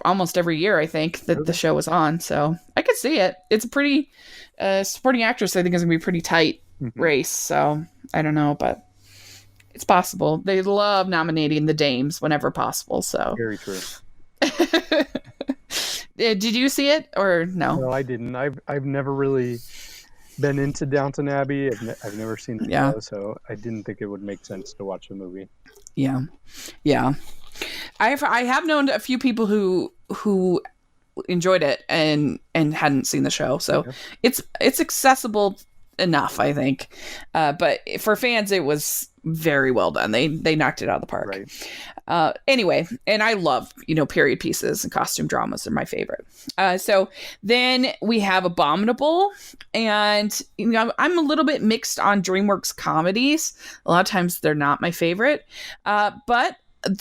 almost every year, I think, that the show was on. So I could see it. It's a pretty supporting actress. I think is gonna be a pretty tight race. So I don't know, but it's possible. They love nominating the dames whenever possible. So very true. Did you see it or no? No, I didn't. I've never really been into Downton Abbey. I've never seen the show, so I didn't think it would make sense to watch the movie. Yeah. I have known a few people who enjoyed it and hadn't seen the show, so it's accessible enough, I think. But for fans, it was very well done. They knocked it out of the park. Right. Anyway, and I love, period pieces and costume dramas are my favorite. So then we have Abominable, and I'm a little bit mixed on DreamWorks comedies. A lot of times they're not my favorite, but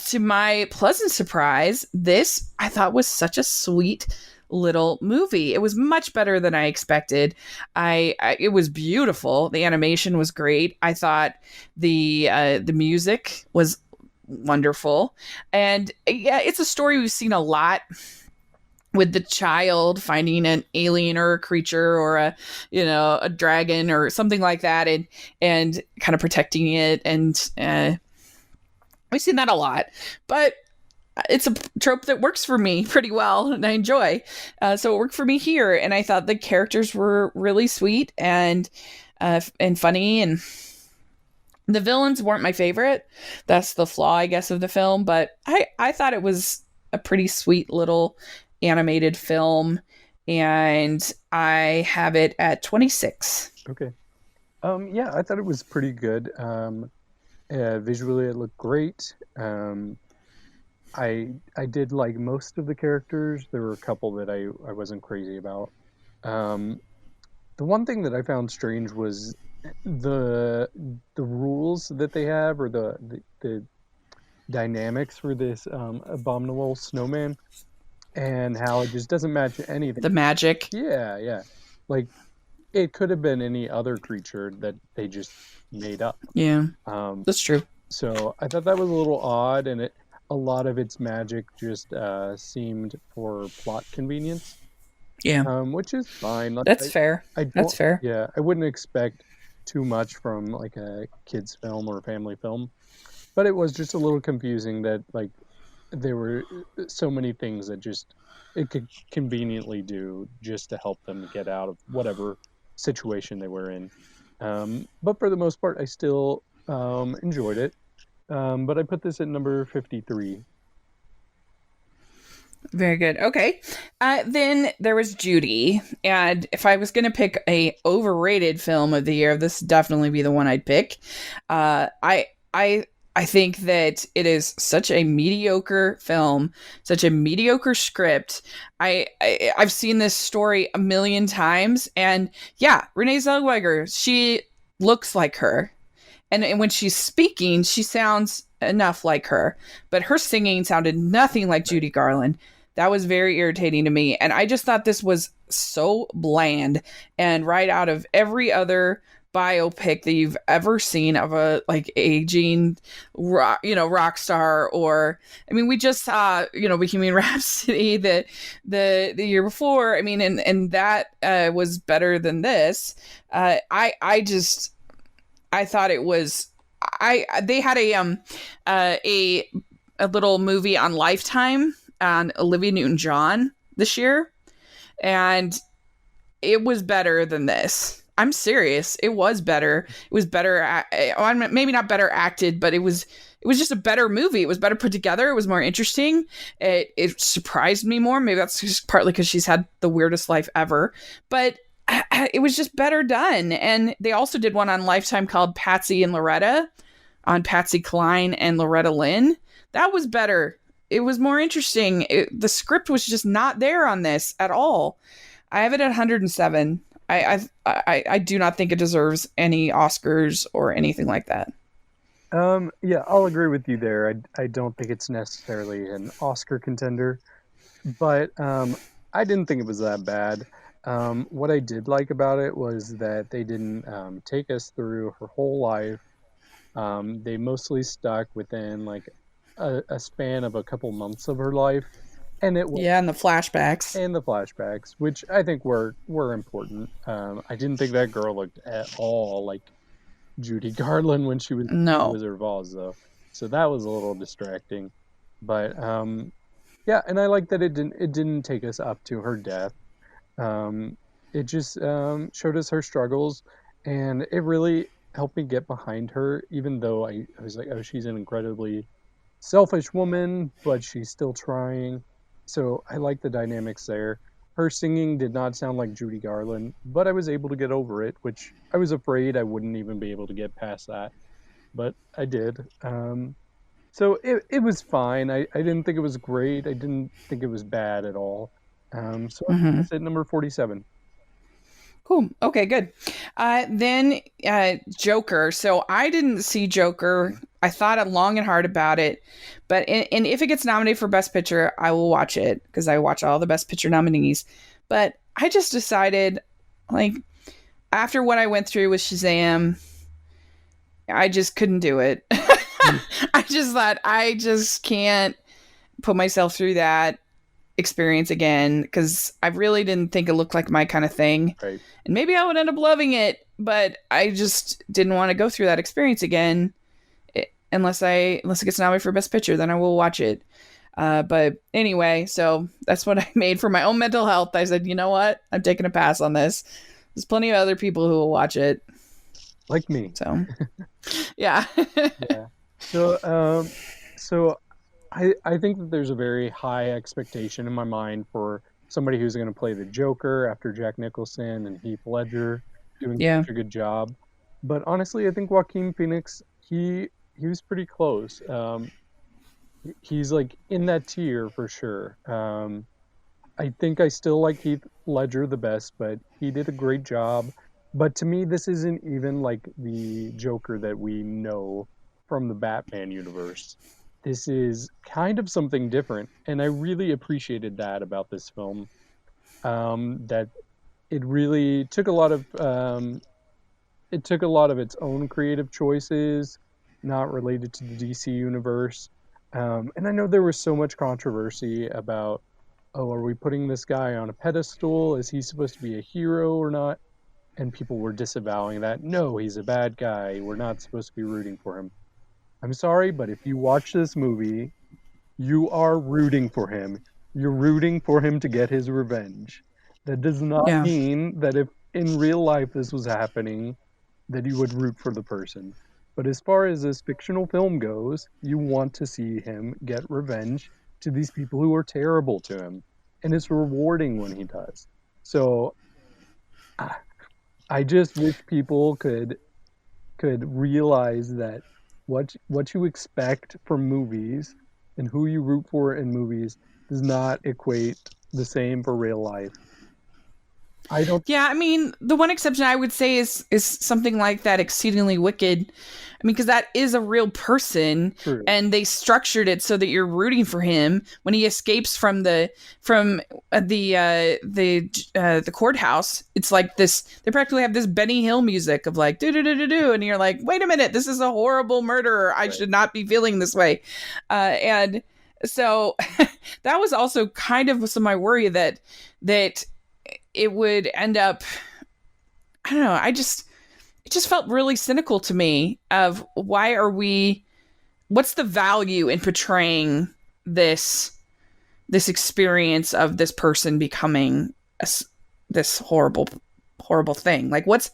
to my pleasant surprise, this I thought was such a sweet little movie. It was much better than I expected. It was beautiful. The animation was great. I thought the music was wonderful, and yeah, it's a story we've seen a lot with the child finding an alien or a creature or a dragon or something like that, and kind of protecting it, and we've seen that a lot, but it's a trope that works for me pretty well and I enjoy. So it worked for me here, and I thought the characters were really sweet and funny, and the villains weren't my favorite. That's the flaw, I guess, of the film, but I thought it was a pretty sweet little animated film, and I have it at 26. Okay. Yeah, I thought it was pretty good. Visually, it looked great. I did like most of the characters. There were a couple that I wasn't crazy about. The one thing that I found strange was the rules that they have, or the dynamics for this abominable snowman, and how it just doesn't match anything. The magic. Yeah. Like, it could have been any other creature that they just made up. Yeah, that's true. So I thought that was a little odd, and a lot of its magic just seemed for plot convenience. Yeah, which is fine. That's fair. That's fair. Yeah, I wouldn't expect too much from like a kids film or a family film, but it was just a little confusing that like there were so many things that just it could conveniently do just to help them get out of whatever situation they were in. But for the most part, I still enjoyed it. But I put this at number 53. Very good. Okay. Then there was Judy. And if I was going to pick a overrated film of the year, this would definitely be the one I'd pick. I think that it is such a mediocre film, such a mediocre script. I've seen this story a million times, and yeah, Renee Zellweger, she looks like her. And when she's speaking, she sounds enough like her, but her singing sounded nothing like Judy Garland. That was very irritating to me. And I just thought this was so bland and right out of every other biopic that you've ever seen of a like aging rock star. Or I mean, we just saw Bohemian Rhapsody the year before. I mean, and that was better than this. I thought it was. They had a little movie on Lifetime on Olivia Newton-John this year, and it was better than this. I'm serious. It was better. It was better. Maybe not better acted, but it was just a better movie. It was better put together. It was more interesting. It surprised me more. Maybe that's just partly because she's had the weirdest life ever, but it was just better done. And they also did one on Lifetime called Patsy and Loretta, on Patsy Cline and Loretta Lynn. That was better. It was more interesting. The script was just not there on this at all. I have it at 107. I do not think it deserves any Oscars or anything like that. Yeah, I'll agree with you there. I don't think it's necessarily an Oscar contender, but I didn't think it was that bad. What I did like about it was that they didn't take us through her whole life. They mostly stuck within like a span of a couple months of her life, and and the flashbacks, which I think were important. I didn't think that girl looked at all like Judy Garland when she was Wizard of Oz, though, so that was a little distracting. But yeah, and I like that it didn't take us up to her death. It just showed us her struggles, and it really helped me get behind her, even though I was like, oh, she's an incredibly selfish woman, but she's still trying. So I like the dynamics there. Her singing did not sound like Judy Garland, but I was able to get over it, which I was afraid I wouldn't even be able to get past that. but I did. So it was fine. I didn't think it was great. I didn't think it was bad at all. So I put Hmm. this at number 47. Cool. Okay, good. Then Joker. So I didn't see Joker. I thought long and hard about it, but and if it gets nominated for Best Picture, I will watch it because I watch all the Best Picture nominees. But I just decided, like, after what I went through with Shazam, I just couldn't do it. I just thought I just can't put myself through that experience again because I really didn't think it looked like my kind of thing. Right. And maybe I would end up loving it, but I just didn't want to go through that experience again. Unless it gets nominated for Best Picture, then I will watch it. But anyway, so that's what I made for my own mental health. I said, you know what? I'm taking a pass on this. There's plenty of other people who will watch it. Like me. So, yeah. Yeah. So I think that there's a very high expectation in my mind for somebody who's going to play the Joker after Jack Nicholson and Heath Ledger doing Yeah. such a good job. But honestly, I think Joaquin Phoenix, he was pretty close. He's like in that tier for sure. I think I still like Heath Ledger the best, but he did a great job. But to me, this isn't even like the Joker that we know from the Batman universe. This is kind of something different, and I really appreciated that about this film. That it really took a lot of its own creative choices, not related to the DC universe. And I know there was so much controversy about, oh, are we putting this guy on a pedestal? Is he supposed to be a hero or not? And people were disavowing that. No, he's a bad guy. We're not supposed to be rooting for him. I'm sorry, but if you watch this movie, you are rooting for him. You're rooting for him to get his revenge. That does not Yeah. mean that if in real life this was happening, that you would root for the person. But as far as this fictional film goes, you want to see him get revenge to these people who are terrible to him. And it's rewarding when he does. So I just wish people could realize that what you expect from movies and who you root for in movies does not equate the same for real life. I don't. Yeah, I mean, the one exception I would say is something like that Exceedingly Wicked. I mean, because that is a real person, True. and they structured it so that you're rooting for him when he escapes from the courthouse. It's like this. They practically have this Benny Hill music of like do do do do do, and you're like, wait a minute, this is a horrible murderer. I should not be feeling this way, and so that was also kind of some of my worry that it would end up, I don't know, it just felt really cynical to me of what's the value in portraying this experience of this person becoming this horrible thing? Like what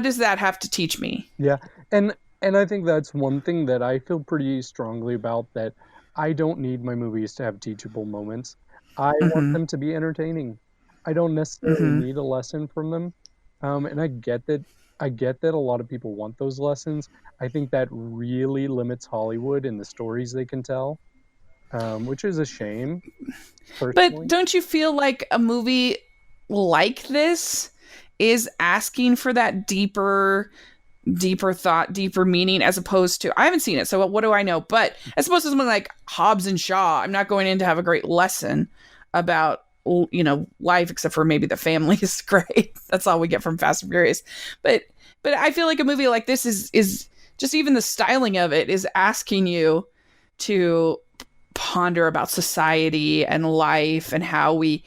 does that have to teach me? Yeah. And I think that's one thing that I feel pretty strongly about, that I don't need my movies to have teachable moments. I want them to be entertaining. I don't necessarily need a lesson from them. And I get that a lot of people want those lessons. I think that really limits Hollywood and the stories they can tell, which is a shame, personally. But don't you feel like a movie like this is asking for that deeper thought, deeper meaning, as opposed to, I haven't seen it, so what do I know? But as opposed to something like Hobbes and Shaw, I'm not going in to have a great lesson about, you know, life, except for maybe the family is great. That's all we get from Fast and Furious. But I feel like a movie like this is just, even the styling of it is asking you to ponder about society and life and how we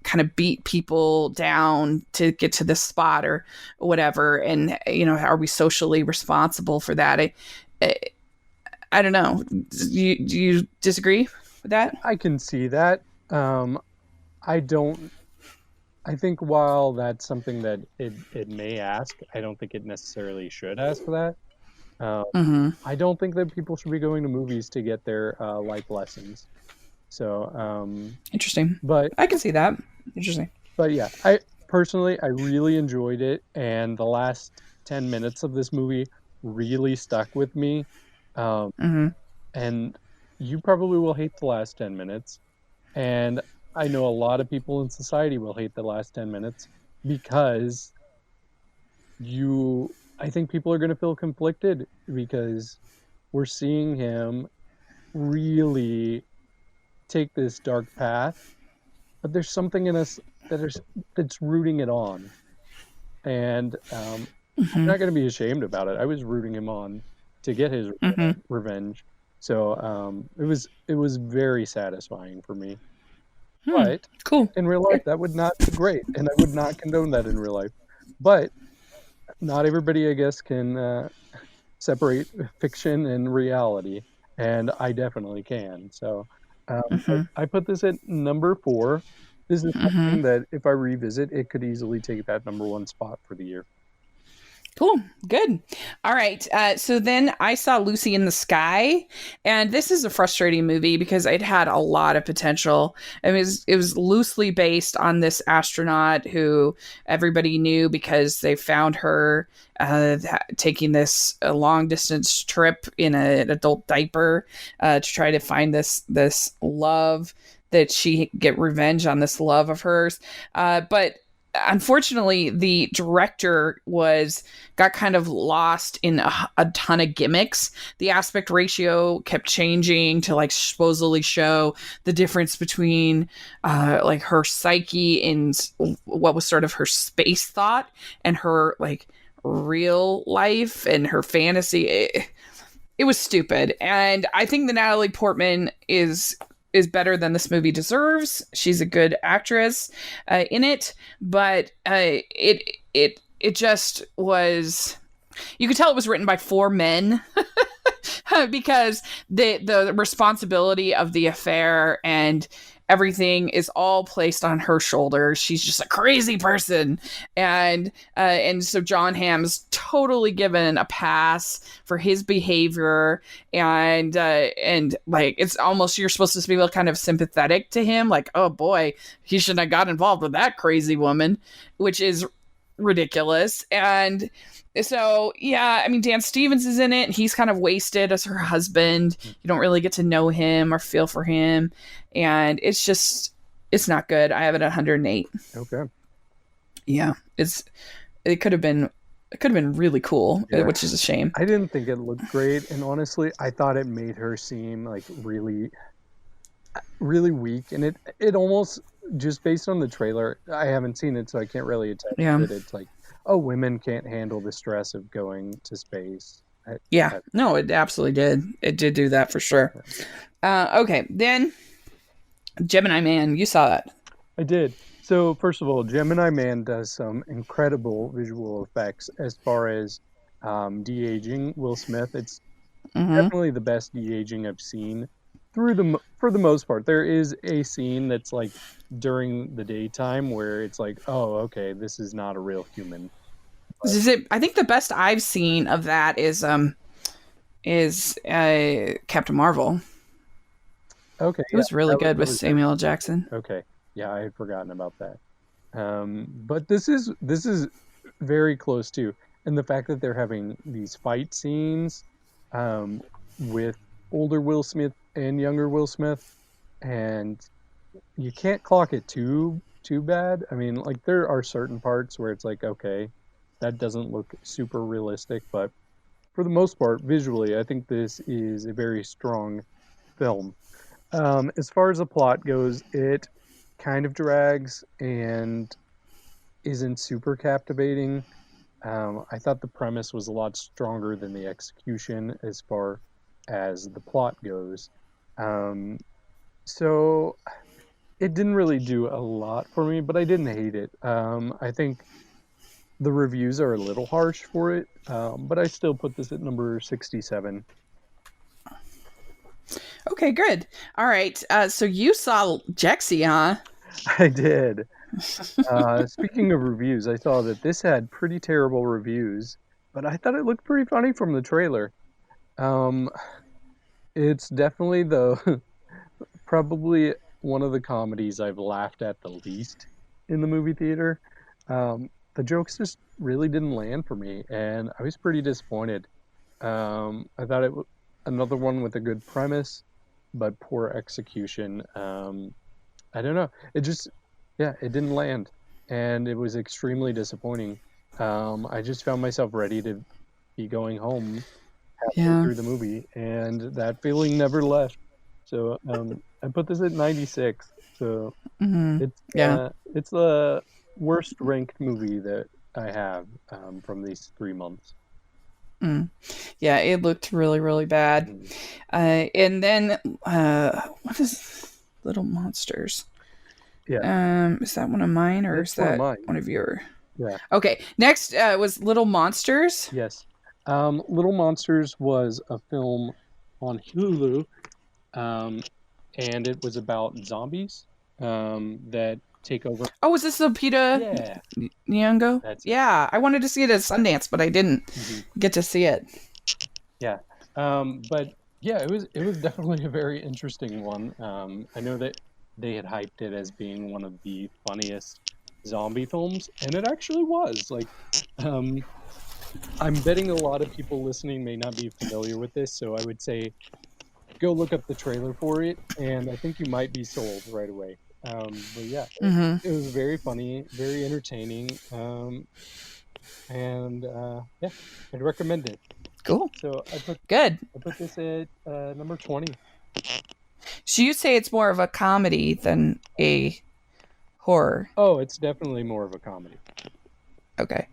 kind of beat people down to get to this spot or whatever. And, you know, are we socially responsible for that? I don't know. Do you disagree with that? I can see that. I think while that's something that it may ask, I don't think it necessarily should ask for that. I don't think that people should be going to movies to get their life lessons. So interesting. But I can see that. Interesting. But yeah, I personally really enjoyed it, and the last 10 minutes of this movie really stuck with me. Um, Mm-hmm. and you probably will hate the last 10 minutes. And I know a lot of people in society will hate the last 10 minutes because I think people are going to feel conflicted because we're seeing him really take this dark path, but there's something in us that's rooting it on. And I'm Mm-hmm. not going to be ashamed about it. I was rooting him on to get his Mm-hmm. revenge. So it was very satisfying for me. Hmm. But Cool. in real life, that would not be great, and I would not condone that in real life. But not everybody, I guess, can separate fiction and reality, and I definitely can. So Mm-hmm. I put this at number 4. This is Mm-hmm. something that if I revisit, it could easily take that number 1 spot for the year. Cool. Good. All right. So then I saw Lucy in the Sky, and this is a frustrating movie because it had a lot of potential. It was loosely based on this astronaut who everybody knew because they found her taking this long distance trip in an adult diaper to try to find this love that she get revenge on this love of hers. But unfortunately, the director got kind of lost in a ton of gimmicks. The aspect ratio kept changing to like supposedly show the difference between like her psyche and what was sort of her space thought and her like real life and her fantasy. It was stupid, and I think that Natalie Portman is better than this movie deserves. She's a good actress in it, but it just was. You could tell it was written by 4 men because the responsibility of the affair and everything is all placed on her shoulders. She's just a crazy person, and so John Hamm's totally given a pass for his behavior, and like it's almost you're supposed to be kind of sympathetic to him, like oh boy, he shouldn't have got involved with that crazy woman, which is ridiculous. And so yeah, I mean Dan Stevens is in it and he's kind of wasted as her husband. You don't really get to know him or feel for him, and it's not good. I have it at 108. Okay. Yeah, it could have been really cool, Yeah. which is a shame. I didn't think it looked great, and honestly, I thought it made her seem like really, really weak, and it almost just based on the trailer. I haven't seen it, so I can't really attest Yeah. that it's like, oh, women can't handle the stress of going to space. Yeah, no, it absolutely did. It did do that for sure. Okay, then Gemini Man, you saw that. I did. So first of all, Gemini Man does some incredible visual effects as far as de-aging Will Smith. It's definitely the best de-aging I've seen for the most part. There is a scene that's like during the daytime where it's like, oh, okay, this is not a real human. Is it? I think the best I've seen of that is Captain Marvel. Okay, It was really good with was Samuel L. Jackson. Okay, yeah, I had forgotten about that. But this is very close too, and the fact that they're having these fight scenes with older Will Smith and younger Will Smith, and you can't clock it too bad. I mean, like there are certain parts where it's like, okay, that doesn't look super realistic, but for the most part, visually, I think this is a very strong film. As far as the plot goes, it kind of drags and isn't super captivating. I thought the premise was a lot stronger than the execution as far as the plot goes. So it didn't really do a lot for me, but I didn't hate it. I think the reviews are a little harsh for it, but I still put this at number 67. Okay, good. All right. So you saw Jexy, huh? I did. Speaking of reviews, I saw that this had pretty terrible reviews, but I thought it looked pretty funny from the trailer. It's definitely probably one of the comedies I've laughed at the least in the movie theater. The jokes just really didn't land for me, and I was pretty disappointed. I thought it was another one with a good premise, but poor execution. I don't know. It just, yeah, it didn't land, and it was extremely disappointing. I just found myself ready to be going home halfway Yeah. through the movie, and that feeling never left. So I put this at 96. So Hmm. it's Yeah. it's the worst ranked movie that I have from these 3 months. Mm. Yeah, it looked really, really bad. Mhm. And then, what is Little Monsters? Yeah, Is that one of mine or that's is one of that mine. one of your? Yeah. Okay, next was Little Monsters. Yes. Little Monsters was a film on Hulu, um, and it was about zombies that take over. Oh, is this the Peta Yeah, Nyong'o? that's it. Yeah, I wanted to see it at Sundance, but I didn't Hmm. get to see it. Yeah, but yeah, it was definitely a very interesting one. I know that they had hyped it as being one of the funniest zombie films, and it actually was. Like, um, I'm betting a lot of people listening may not be familiar with this, so I would say go look up the trailer for it, and I think you might be sold right away. But yeah, Hmm. it was very funny, very entertaining, and yeah, I'd recommend it. Cool. So Good. I put this at number 20. So you say it's more of a comedy than a horror. Oh, it's definitely more of a comedy. Okay.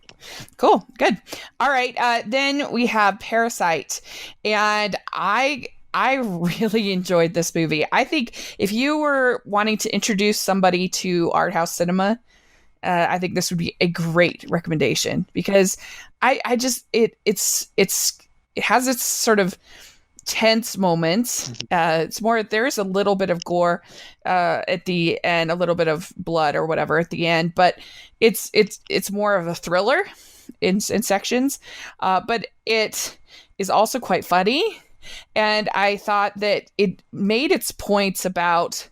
Cool. Good. All right. Then we have Parasite, and I really enjoyed this movie. I think if you were wanting to introduce somebody to art house cinema, I think this would be a great recommendation because I just it has its sort of tense moments. It's more there's a little bit of gore at the end, a little bit of blood or whatever at the end, but it's more of a thriller in sections. But it is also quite funny, and I thought that it made its points about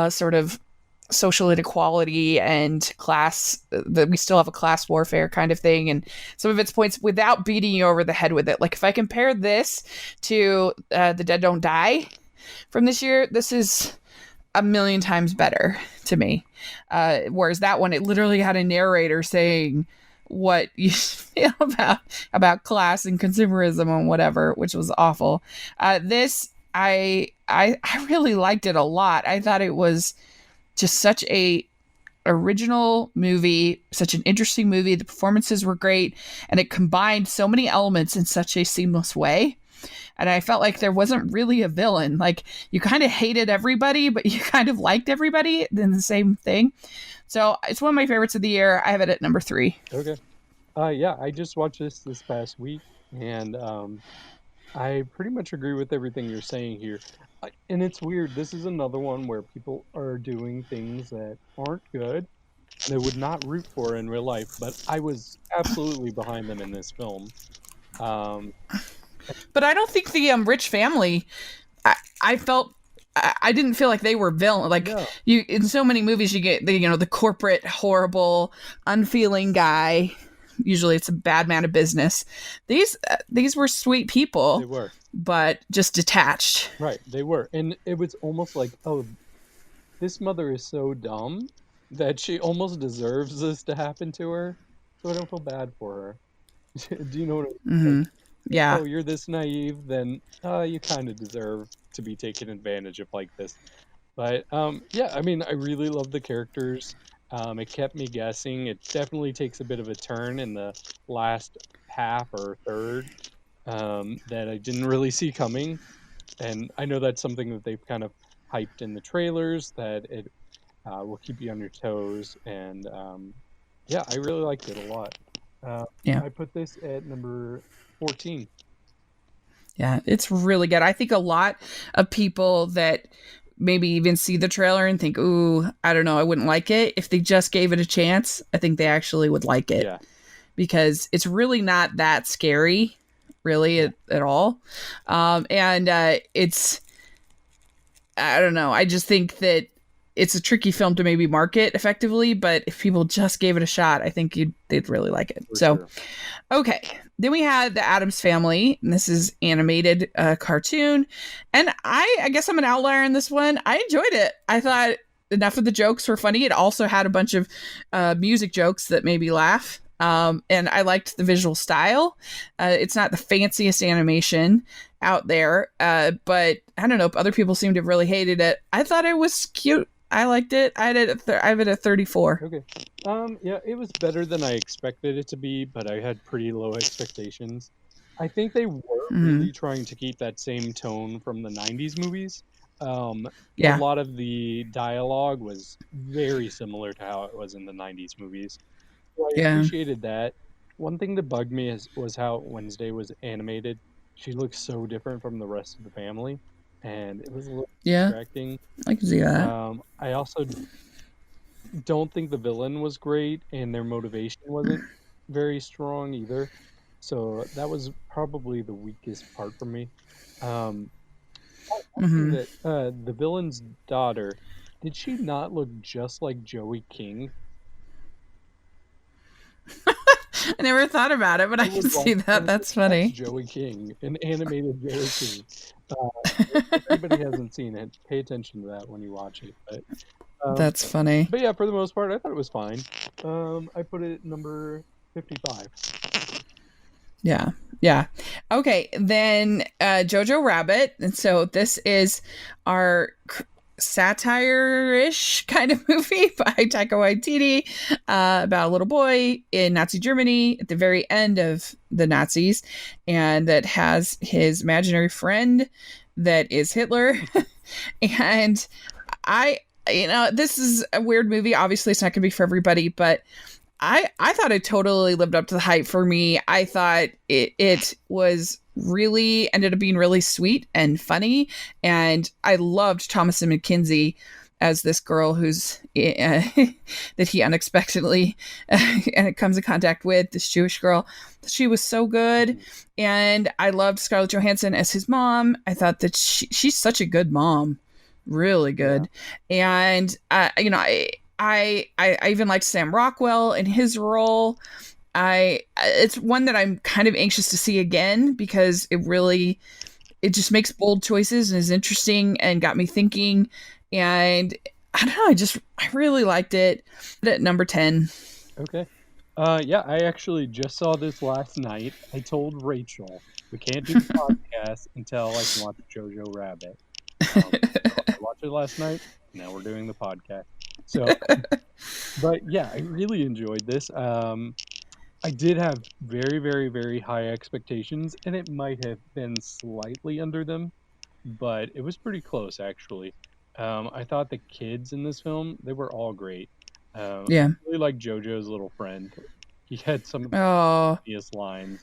sort of social inequality and class, that we still have a class warfare kind of thing, and some of its points without beating you over the head with it. Like if I compare this to The Dead Don't Die from this year, this is a million times better to me. Whereas that one, it literally had a narrator saying what you feel about class and consumerism and whatever, which was awful. This I really liked it a lot. I thought it was just such a original movie, such an interesting movie. The performances were great, and it combined so many elements in such a seamless way. And I felt like there wasn't really a villain. Like you kind of hated everybody, but you kind of liked everybody in the same thing. So it's one of my favorites of the year. I have it at number 3. Okay. Yeah, I just watched this past week, and I pretty much agree with everything you're saying here. And it's weird. This is another one where people are doing things that aren't good. They would not root for in real life, but I was absolutely behind them in this film. Um, But I don't think the rich family. I felt. I didn't feel like they were villain. Like no, you, in so many movies, you get the corporate, horrible, unfeeling guy. Usually, it's a bad man of business. These were sweet they people, were. but just detached. Right, they were. And it was almost like, oh, this mother is so dumb that she almost deserves this to happen to her. So I don't feel bad for her. Do you know what I mean? Like, Hmm. Yeah. oh, you're this naive, then you kind of deserve to be taken advantage of like this. But yeah, I mean, I really love the characters. It kept me guessing. It definitely takes a bit of a turn in the last half or third that I didn't really see coming. And I know that's something that they've kind of hyped in the trailers, that it will keep you on your toes. And yeah, I really liked it a lot. Yeah. I put this at number 14. Yeah, it's really good. I think a lot of people that maybe even see the trailer and think, "Ooh, I don't know, I wouldn't like it." If they just gave it a chance, I think they actually would like it Yeah. because it's really not that scary, really at all. And it's, I don't know. I just think that it's a tricky film to maybe market effectively, but if people just gave it a shot, I think they'd really like it. For So, sure. okay. Then we had the Addams Family, and this is animated cartoon. And I guess I'm an outlier in this one. I enjoyed it. I thought enough of the jokes were funny. It also had a bunch of music jokes that made me laugh. And I liked the visual style. It's not the fanciest animation out there, but I don't know if other people seem to have really hated it. I thought it was cute. I liked it. I have it at 34. Okay. Yeah, it was better than I expected it to be, but I had pretty low expectations. I think they were really trying to keep that same tone from the 90s movies. A Yeah. lot of the dialogue was very similar to how it was in the 90s movies. So I Yeah. appreciated that. One thing that bugged me was how Wednesday was animated. She looked so different from the rest of the family, and it was a little Yeah. distracting. I can see that. I also don't think the villain was great, and their motivation wasn't very strong either. So that was probably the weakest part for me. One thing that the villain's daughter, did she not look just like Joey King? I never thought about it, but I can see that. That's funny. Joey King, an animated Joey King. If anybody hasn't seen it, pay attention to that when you watch it. But, that's funny. But yeah, for the most part, I thought it was fine. I put it number 55. Yeah. Yeah. Okay. Then Jojo Rabbit. And so this is our satire-ish kind of movie by Taika Waititi about a little boy in Nazi Germany at the very end of the Nazis, and that has his imaginary friend that is Hitler. And this is a weird movie. Obviously, it's not going to be for everybody, but I thought it totally lived up to the hype for me. I thought it was really ended up being really sweet and funny. And I loved Thomasin McKenzie as this girl who's that he unexpectedly comes in contact with, this Jewish girl. She was so good. And I loved Scarlett Johansson as his mom. I thought that she's such a good mom. Really good. Yeah. And, I even liked Sam Rockwell in his role. It's one that I'm kind of anxious to see again because it just makes bold choices and is interesting and got me thinking. And I don't know, I really liked it. At number 10. Okay. Yeah, I actually just saw this last night. I told Rachel we can't do the podcast until I can watch Jojo Rabbit. I watched it last night. Now we're doing the podcast. So, but yeah, I really enjoyed this. I did have very, very, very high expectations, and it might have been slightly under them, but it was pretty close, actually. I thought the kids in this film, they were all great. Yeah. I really like JoJo's little friend. He had some of the funniest lines.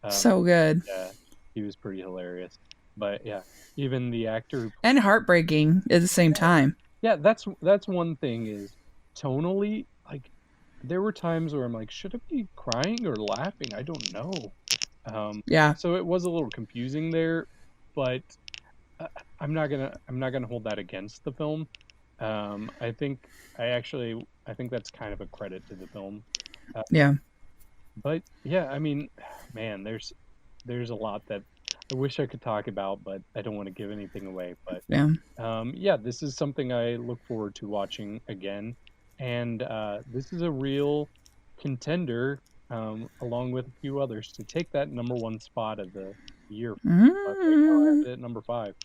So good. Yeah, he was pretty hilarious. But yeah, even the actor and heartbreaking at the same time. Yeah, that's one thing is tonally, like there were times where I'm like, should I be crying or laughing? I don't know. Yeah. So it was a little confusing there, but I'm not gonna hold that against the film. I think that's kind of a credit to the film. Yeah. But yeah, I mean, man, there's a lot that I wish I could talk about, but I don't want to give anything away. But yeah, this is something I look forward to watching again, and this is a real contender, along with a few others, to take that number one spot of the year. I have it at number 5.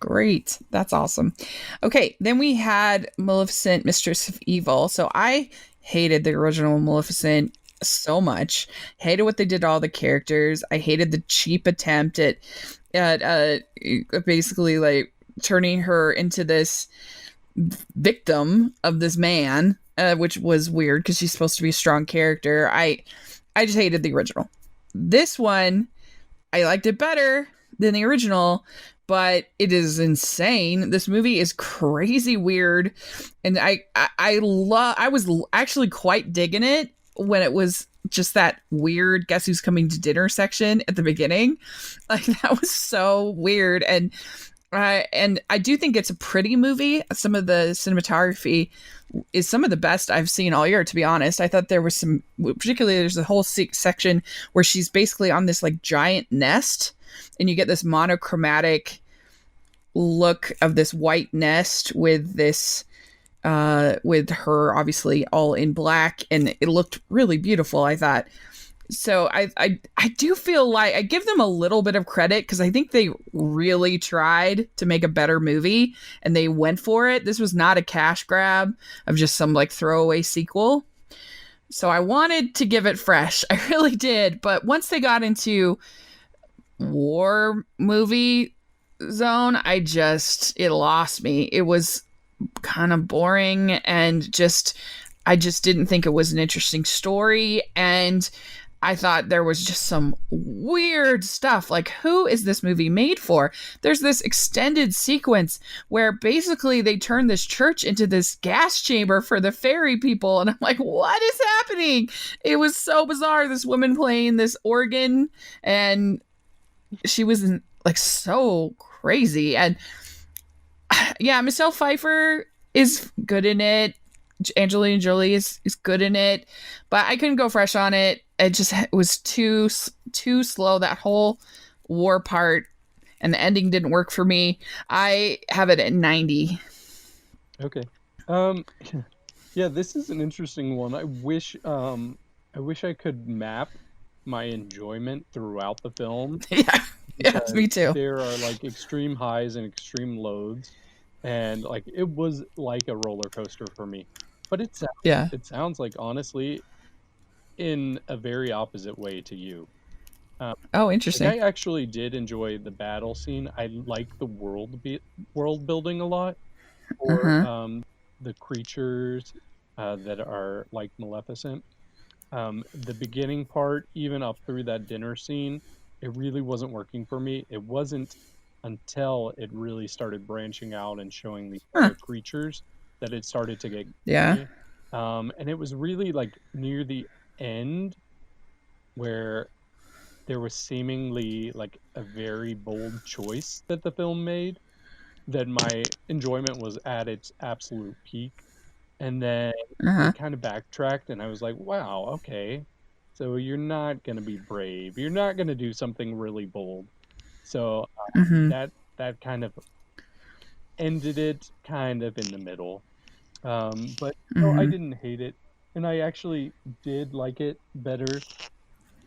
Great, that's awesome. Okay, then we had Maleficent, Mistress of Evil. So I hated the original Maleficent so much. Hated what they did to all the characters. I hated the cheap attempt at basically like turning her into this victim of this man, which was weird because she's supposed to be a strong character. I just hated the original. This one, I liked it better than the original, but it is insane. This movie is crazy weird, and I was actually quite digging it when it was just that weird guess who's coming to dinner section at the beginning. Like that was so weird. And And I do think it's a pretty movie. Some of the cinematography is some of the best I've seen all year, to be honest. I thought there was some, particularly there's a whole section where she's basically on this like giant nest, and you get this monochromatic look of this white nest with this with her obviously all in black, and it looked really beautiful, I thought. So I do feel like I give them a little bit of credit because I think they really tried to make a better movie and they went for it. This was not a cash grab of just some like throwaway sequel. So I wanted to give it fresh. I really did. But once they got into war movie zone, it lost me. It was kind of boring and I just didn't think it was an interesting story. And I thought there was just some weird stuff. Like, who is this movie made for? There's this extended sequence where basically they turn this church into this gas chamber for the fairy people. And I'm like, what is happening? It was so bizarre. This woman playing this organ, and she was like so crazy. And yeah, Michelle Pfeiffer is good in it. Angelina Jolie is good in it, but I couldn't go fresh on it. It was too slow, that whole war part, and the ending didn't work for me. I have it at 90. Okay. Yeah, this is an interesting one. I wish I could map my enjoyment throughout the film. Yeah, me too. There are like extreme highs and extreme lows, and like it was like a roller coaster for me. But it sounds like, honestly, in a very opposite way to you. Oh, interesting. Like I actually did enjoy the battle scene. I like the world building a lot, or the creatures that are like Maleficent. The beginning part, even up through that dinner scene, it really wasn't working for me. It wasn't until it really started branching out and showing these other creatures that it started to get Yeah. and it was really like near the end where there was seemingly like a very bold choice that the film made that my enjoyment was at its absolute peak. And then it kind of backtracked, and I was like, wow, okay, so you're not going to be brave, you're not going to do something really bold. So that kind of ended it kind of in the middle. But no, I didn't hate it, and I actually did like it better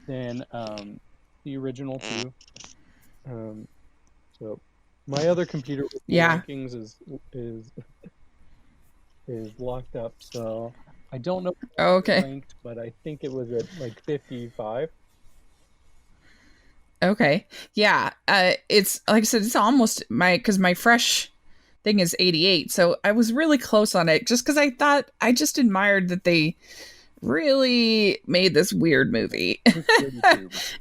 than the original too. So my other computer with the rankings is locked up, so I don't know if it ranked, but I think it was at like 55. Okay. Yeah. It's like I said, it's almost because my fresh thing is 88. So I was really close on it just because I just admired that they really made this weird movie.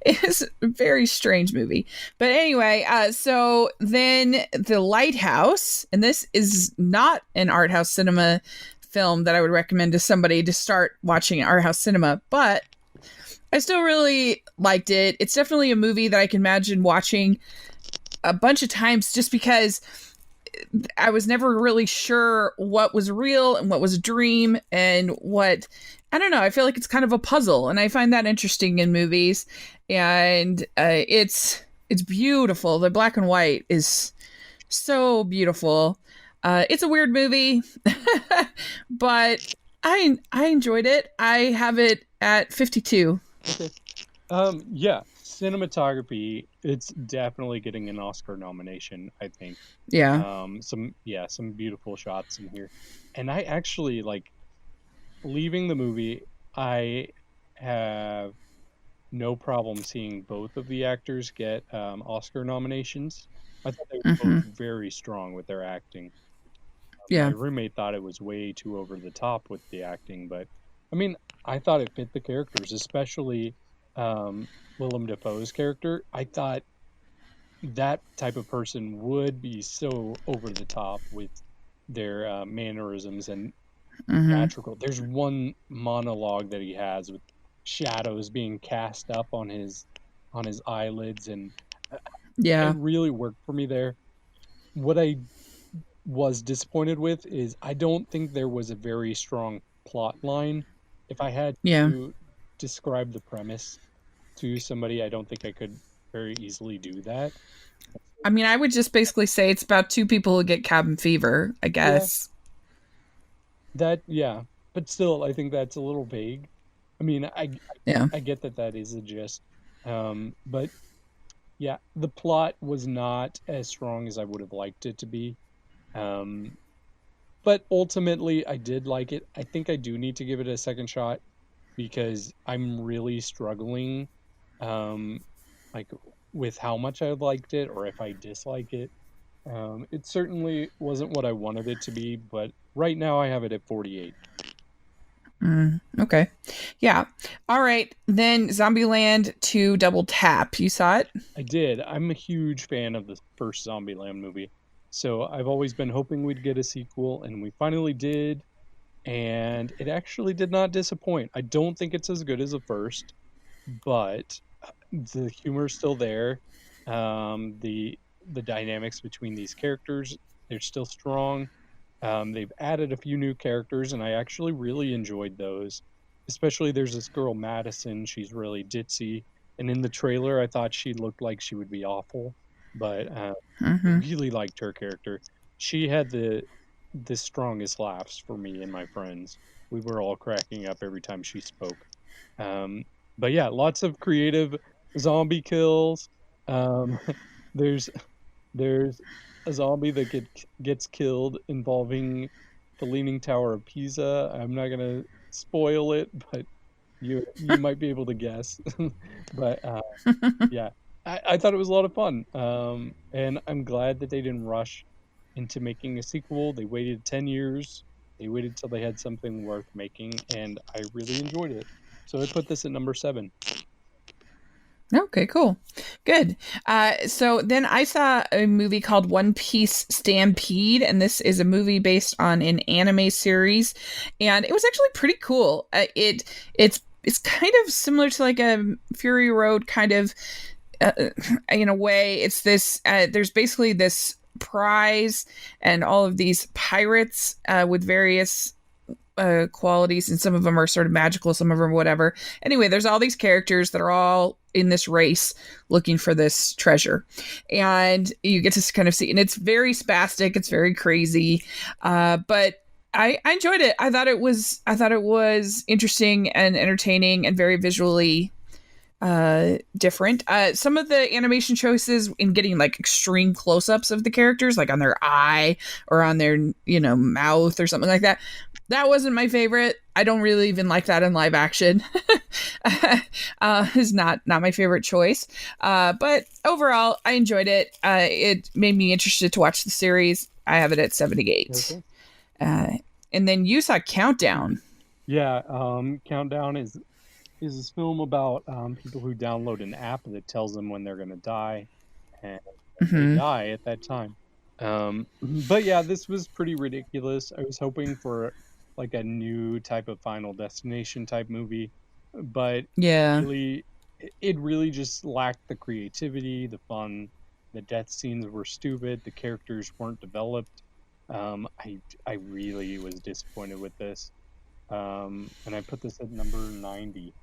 It's a very strange movie. But anyway, so then The Lighthouse, and this is not an art house cinema film that I would recommend to somebody to start watching art house cinema, but I still really liked it. It's definitely a movie that I can imagine watching a bunch of times just because I was never really sure what was real and what was a dream and what, I don't know. I feel like it's kind of a puzzle, and I find that interesting in movies. And it's beautiful. The black and white is so beautiful. It's a weird movie, but I enjoyed it. I have it at 52. Okay. Yeah, cinematography, it's definitely getting an Oscar nomination, I think. Yeah. Some beautiful shots in here. And I actually like leaving the movie, I have no problem seeing both of the actors get Oscar nominations. I thought they were both very strong with their acting. Yeah. My roommate thought it was way too over the top with the acting, but I mean, I thought it fit the characters, especially Willem Dafoe's character. I thought that type of person would be so over the top with their mannerisms and theatrical. There's one monologue that he has with shadows being cast up on his eyelids, and it really worked for me there. what I was disappointed with is I don't think there was a very strong plot line. If I had Yeah. to describe the premise to somebody, I don't think I could very easily do that. I mean, I would just basically say it's about two people who get cabin fever, I Yeah, guess. yeah, but still, I think that's a little vague. I mean, Yeah. I get that that is a gist, but yeah, the plot was not as strong as I would have liked it to be. Um, but ultimately, I did like it. I think I do need to give it a second shot because I'm really struggling, um, like with how much I liked it or if I dislike it. It certainly wasn't what I wanted it to be, but right now I have it at 48. Okay. Yeah. All right. Then Zombieland 2 Double Tap. You saw it? I did. I'm a huge fan of the first Zombieland movie. So I've always been hoping we'd get a sequel, and we finally did. And it actually did not disappoint. I don't think it's as good as the first, but the humor is still there. The dynamics between these characters, they're still strong. They've added a few new characters, and I actually really enjoyed those. Especially there's this girl Madison. She's really ditzy, and in the trailer, I thought she looked like she would be awful, but I Mm-hmm. really liked her character. She had the strongest laughs for me and my friends. We were all cracking up every time she spoke. Um, but yeah, lots of creative zombie kills. Um, there's there's a zombie that gets killed involving the Leaning Tower of Pisa. I'm not gonna spoil it, but you might be able to guess. But yeah, I thought it was a lot of fun, and I'm glad that they didn't rush into making a sequel. They waited 10 years. They waited till they had something worth making, and I really enjoyed it. So I put this at number 7. Okay, cool. Good. So then I saw a movie called One Piece Stampede, and this is a movie based on an anime series, and it was actually pretty cool. It's kind of similar to like a Fury Road kind of in a way. It's this there's basically this prize and all of these pirates with various qualities, and some of them are sort of magical, some of them whatever. Anyway, there's all these characters that are all in this race looking for this treasure, and you get to kind of see, and it's very spastic, it's very crazy, but I enjoyed it. I thought it was interesting and entertaining and very visually different. Some of the animation choices in getting like extreme close-ups of the characters, like on their eye or on their mouth or something like that, that wasn't my favorite. I don't really even like that in live action. Is not my favorite choice. But overall, I enjoyed it. It made me interested to watch the series. I have it at 78. Okay. And then you saw Countdown. Yeah, Countdown is this film about people who download an app that tells them when they're going to die, and they Mm-hmm. die at that time. But yeah, this was pretty ridiculous. I was hoping for like a new type of Final Destination type movie, but Yeah. really, it really just lacked the creativity, the fun. The death scenes were stupid. The characters weren't developed. I really was disappointed with this. And I put this at number 90.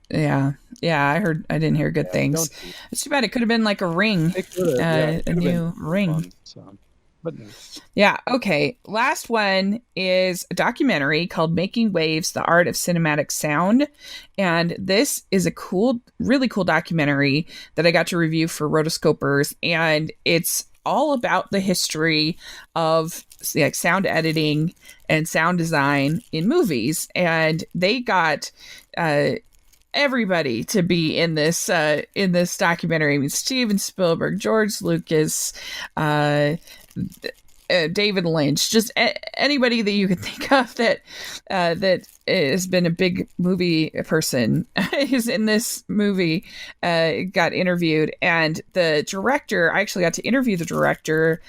Yeah. Yeah. I didn't hear good Yeah, things. don't see. It's too bad. It could have been like a ring, It could have, yeah, it a could have been new ring. fun. So, but no. Yeah. Okay. Last one is a documentary called Making Waves, The Art of Cinematic Sound. And this is a really cool documentary that I got to review for Rotoscopers. And it's all about the history of like sound editing and sound design in movies. And they got, everybody to be in this documentary. I mean, Steven Spielberg, George Lucas, David Lynch, just anybody that you could think of that has been a big movie person is in this movie. Got interviewed, and the director. I actually got to interview the director.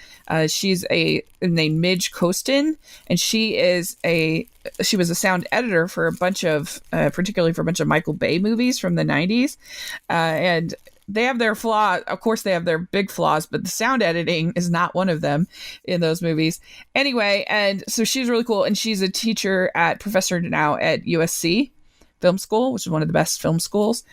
She's named Midge Costin, and she was a sound editor for a bunch of, particularly for a bunch of Michael Bay movies from the '90s, and they have their flaw. Of course, they have their big flaws, but the sound editing is not one of them in those movies. Anyway, and so she's really cool, and she's a teacher at professor now at USC Film School, which is one of the best film schools.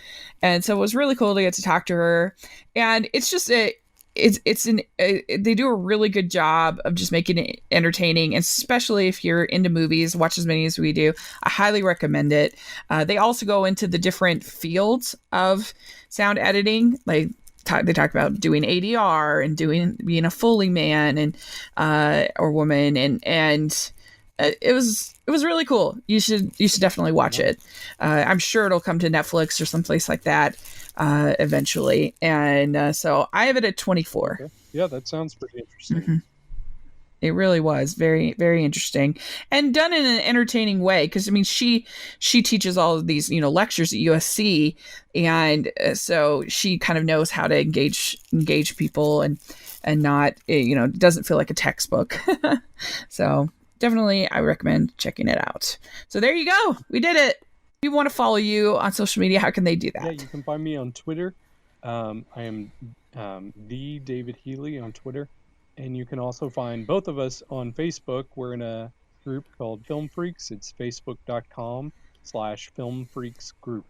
And so it was really cool to get to talk to her. And it's just they do a really good job of just making it entertaining, and especially if you're into movies, watch as many as we do. I highly recommend it. They also go into the different fields of sound editing, like they talk about doing ADR and being a Foley man and or woman, and it was really cool. You should definitely watch it. I'm sure it'll come to Netflix or someplace like that eventually. And so I have it at 24. Okay. Yeah, that sounds pretty interesting. Mm-hmm. It really was very, very interesting and done in an entertaining way. Because I mean, she teaches all of these lectures at USC, and so she kind of knows how to engage people and not doesn't feel like a textbook. So definitely, I recommend checking it out. So there you go, we did it. If you want to follow you on social media, how can they do that? Yeah, you can find me on Twitter. I am the David Healy on Twitter. And you can also find both of us on Facebook. We're in a group called Film Freaks. It's facebook.com/Film Freaks group.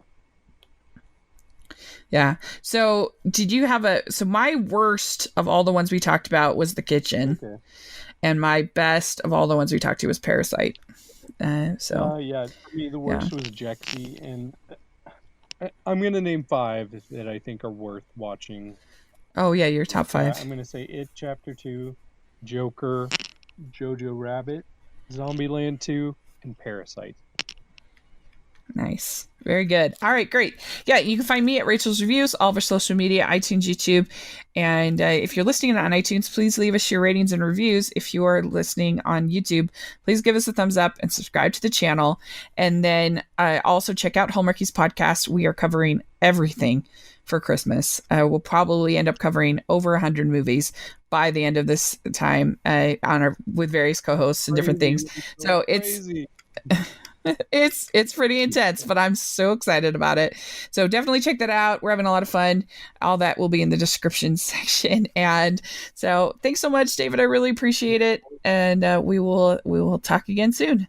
Yeah. So did you have so my worst of all the ones we talked about was The Kitchen. Okay. And my best of all the ones we talked to was Parasite. Yeah, for me, the worst was Jexy. And I'm going to name 5 that I think are worth watching. Oh, yeah, your top 5. I'm going to say It Chapter 2, Joker, Jojo Rabbit, Zombieland 2, and Parasite. Nice. Very good. All right, great. Yeah, you can find me at Rachel's Reviews, all of our social media, iTunes, YouTube. And if you're listening on iTunes, please leave us your ratings and reviews. If you are listening on YouTube, please give us a thumbs up and subscribe to the channel. And then also check out Hallmarkies podcast. We are covering everything for Christmas. We'll probably end up covering over 100 movies by the end of this time with various co-hosts and different things. So it's pretty intense, but I'm so excited about it. So definitely check that out. We're having a lot of fun. All that will be in the description section. And so thanks so much, David. I really appreciate it. And we will talk again soon.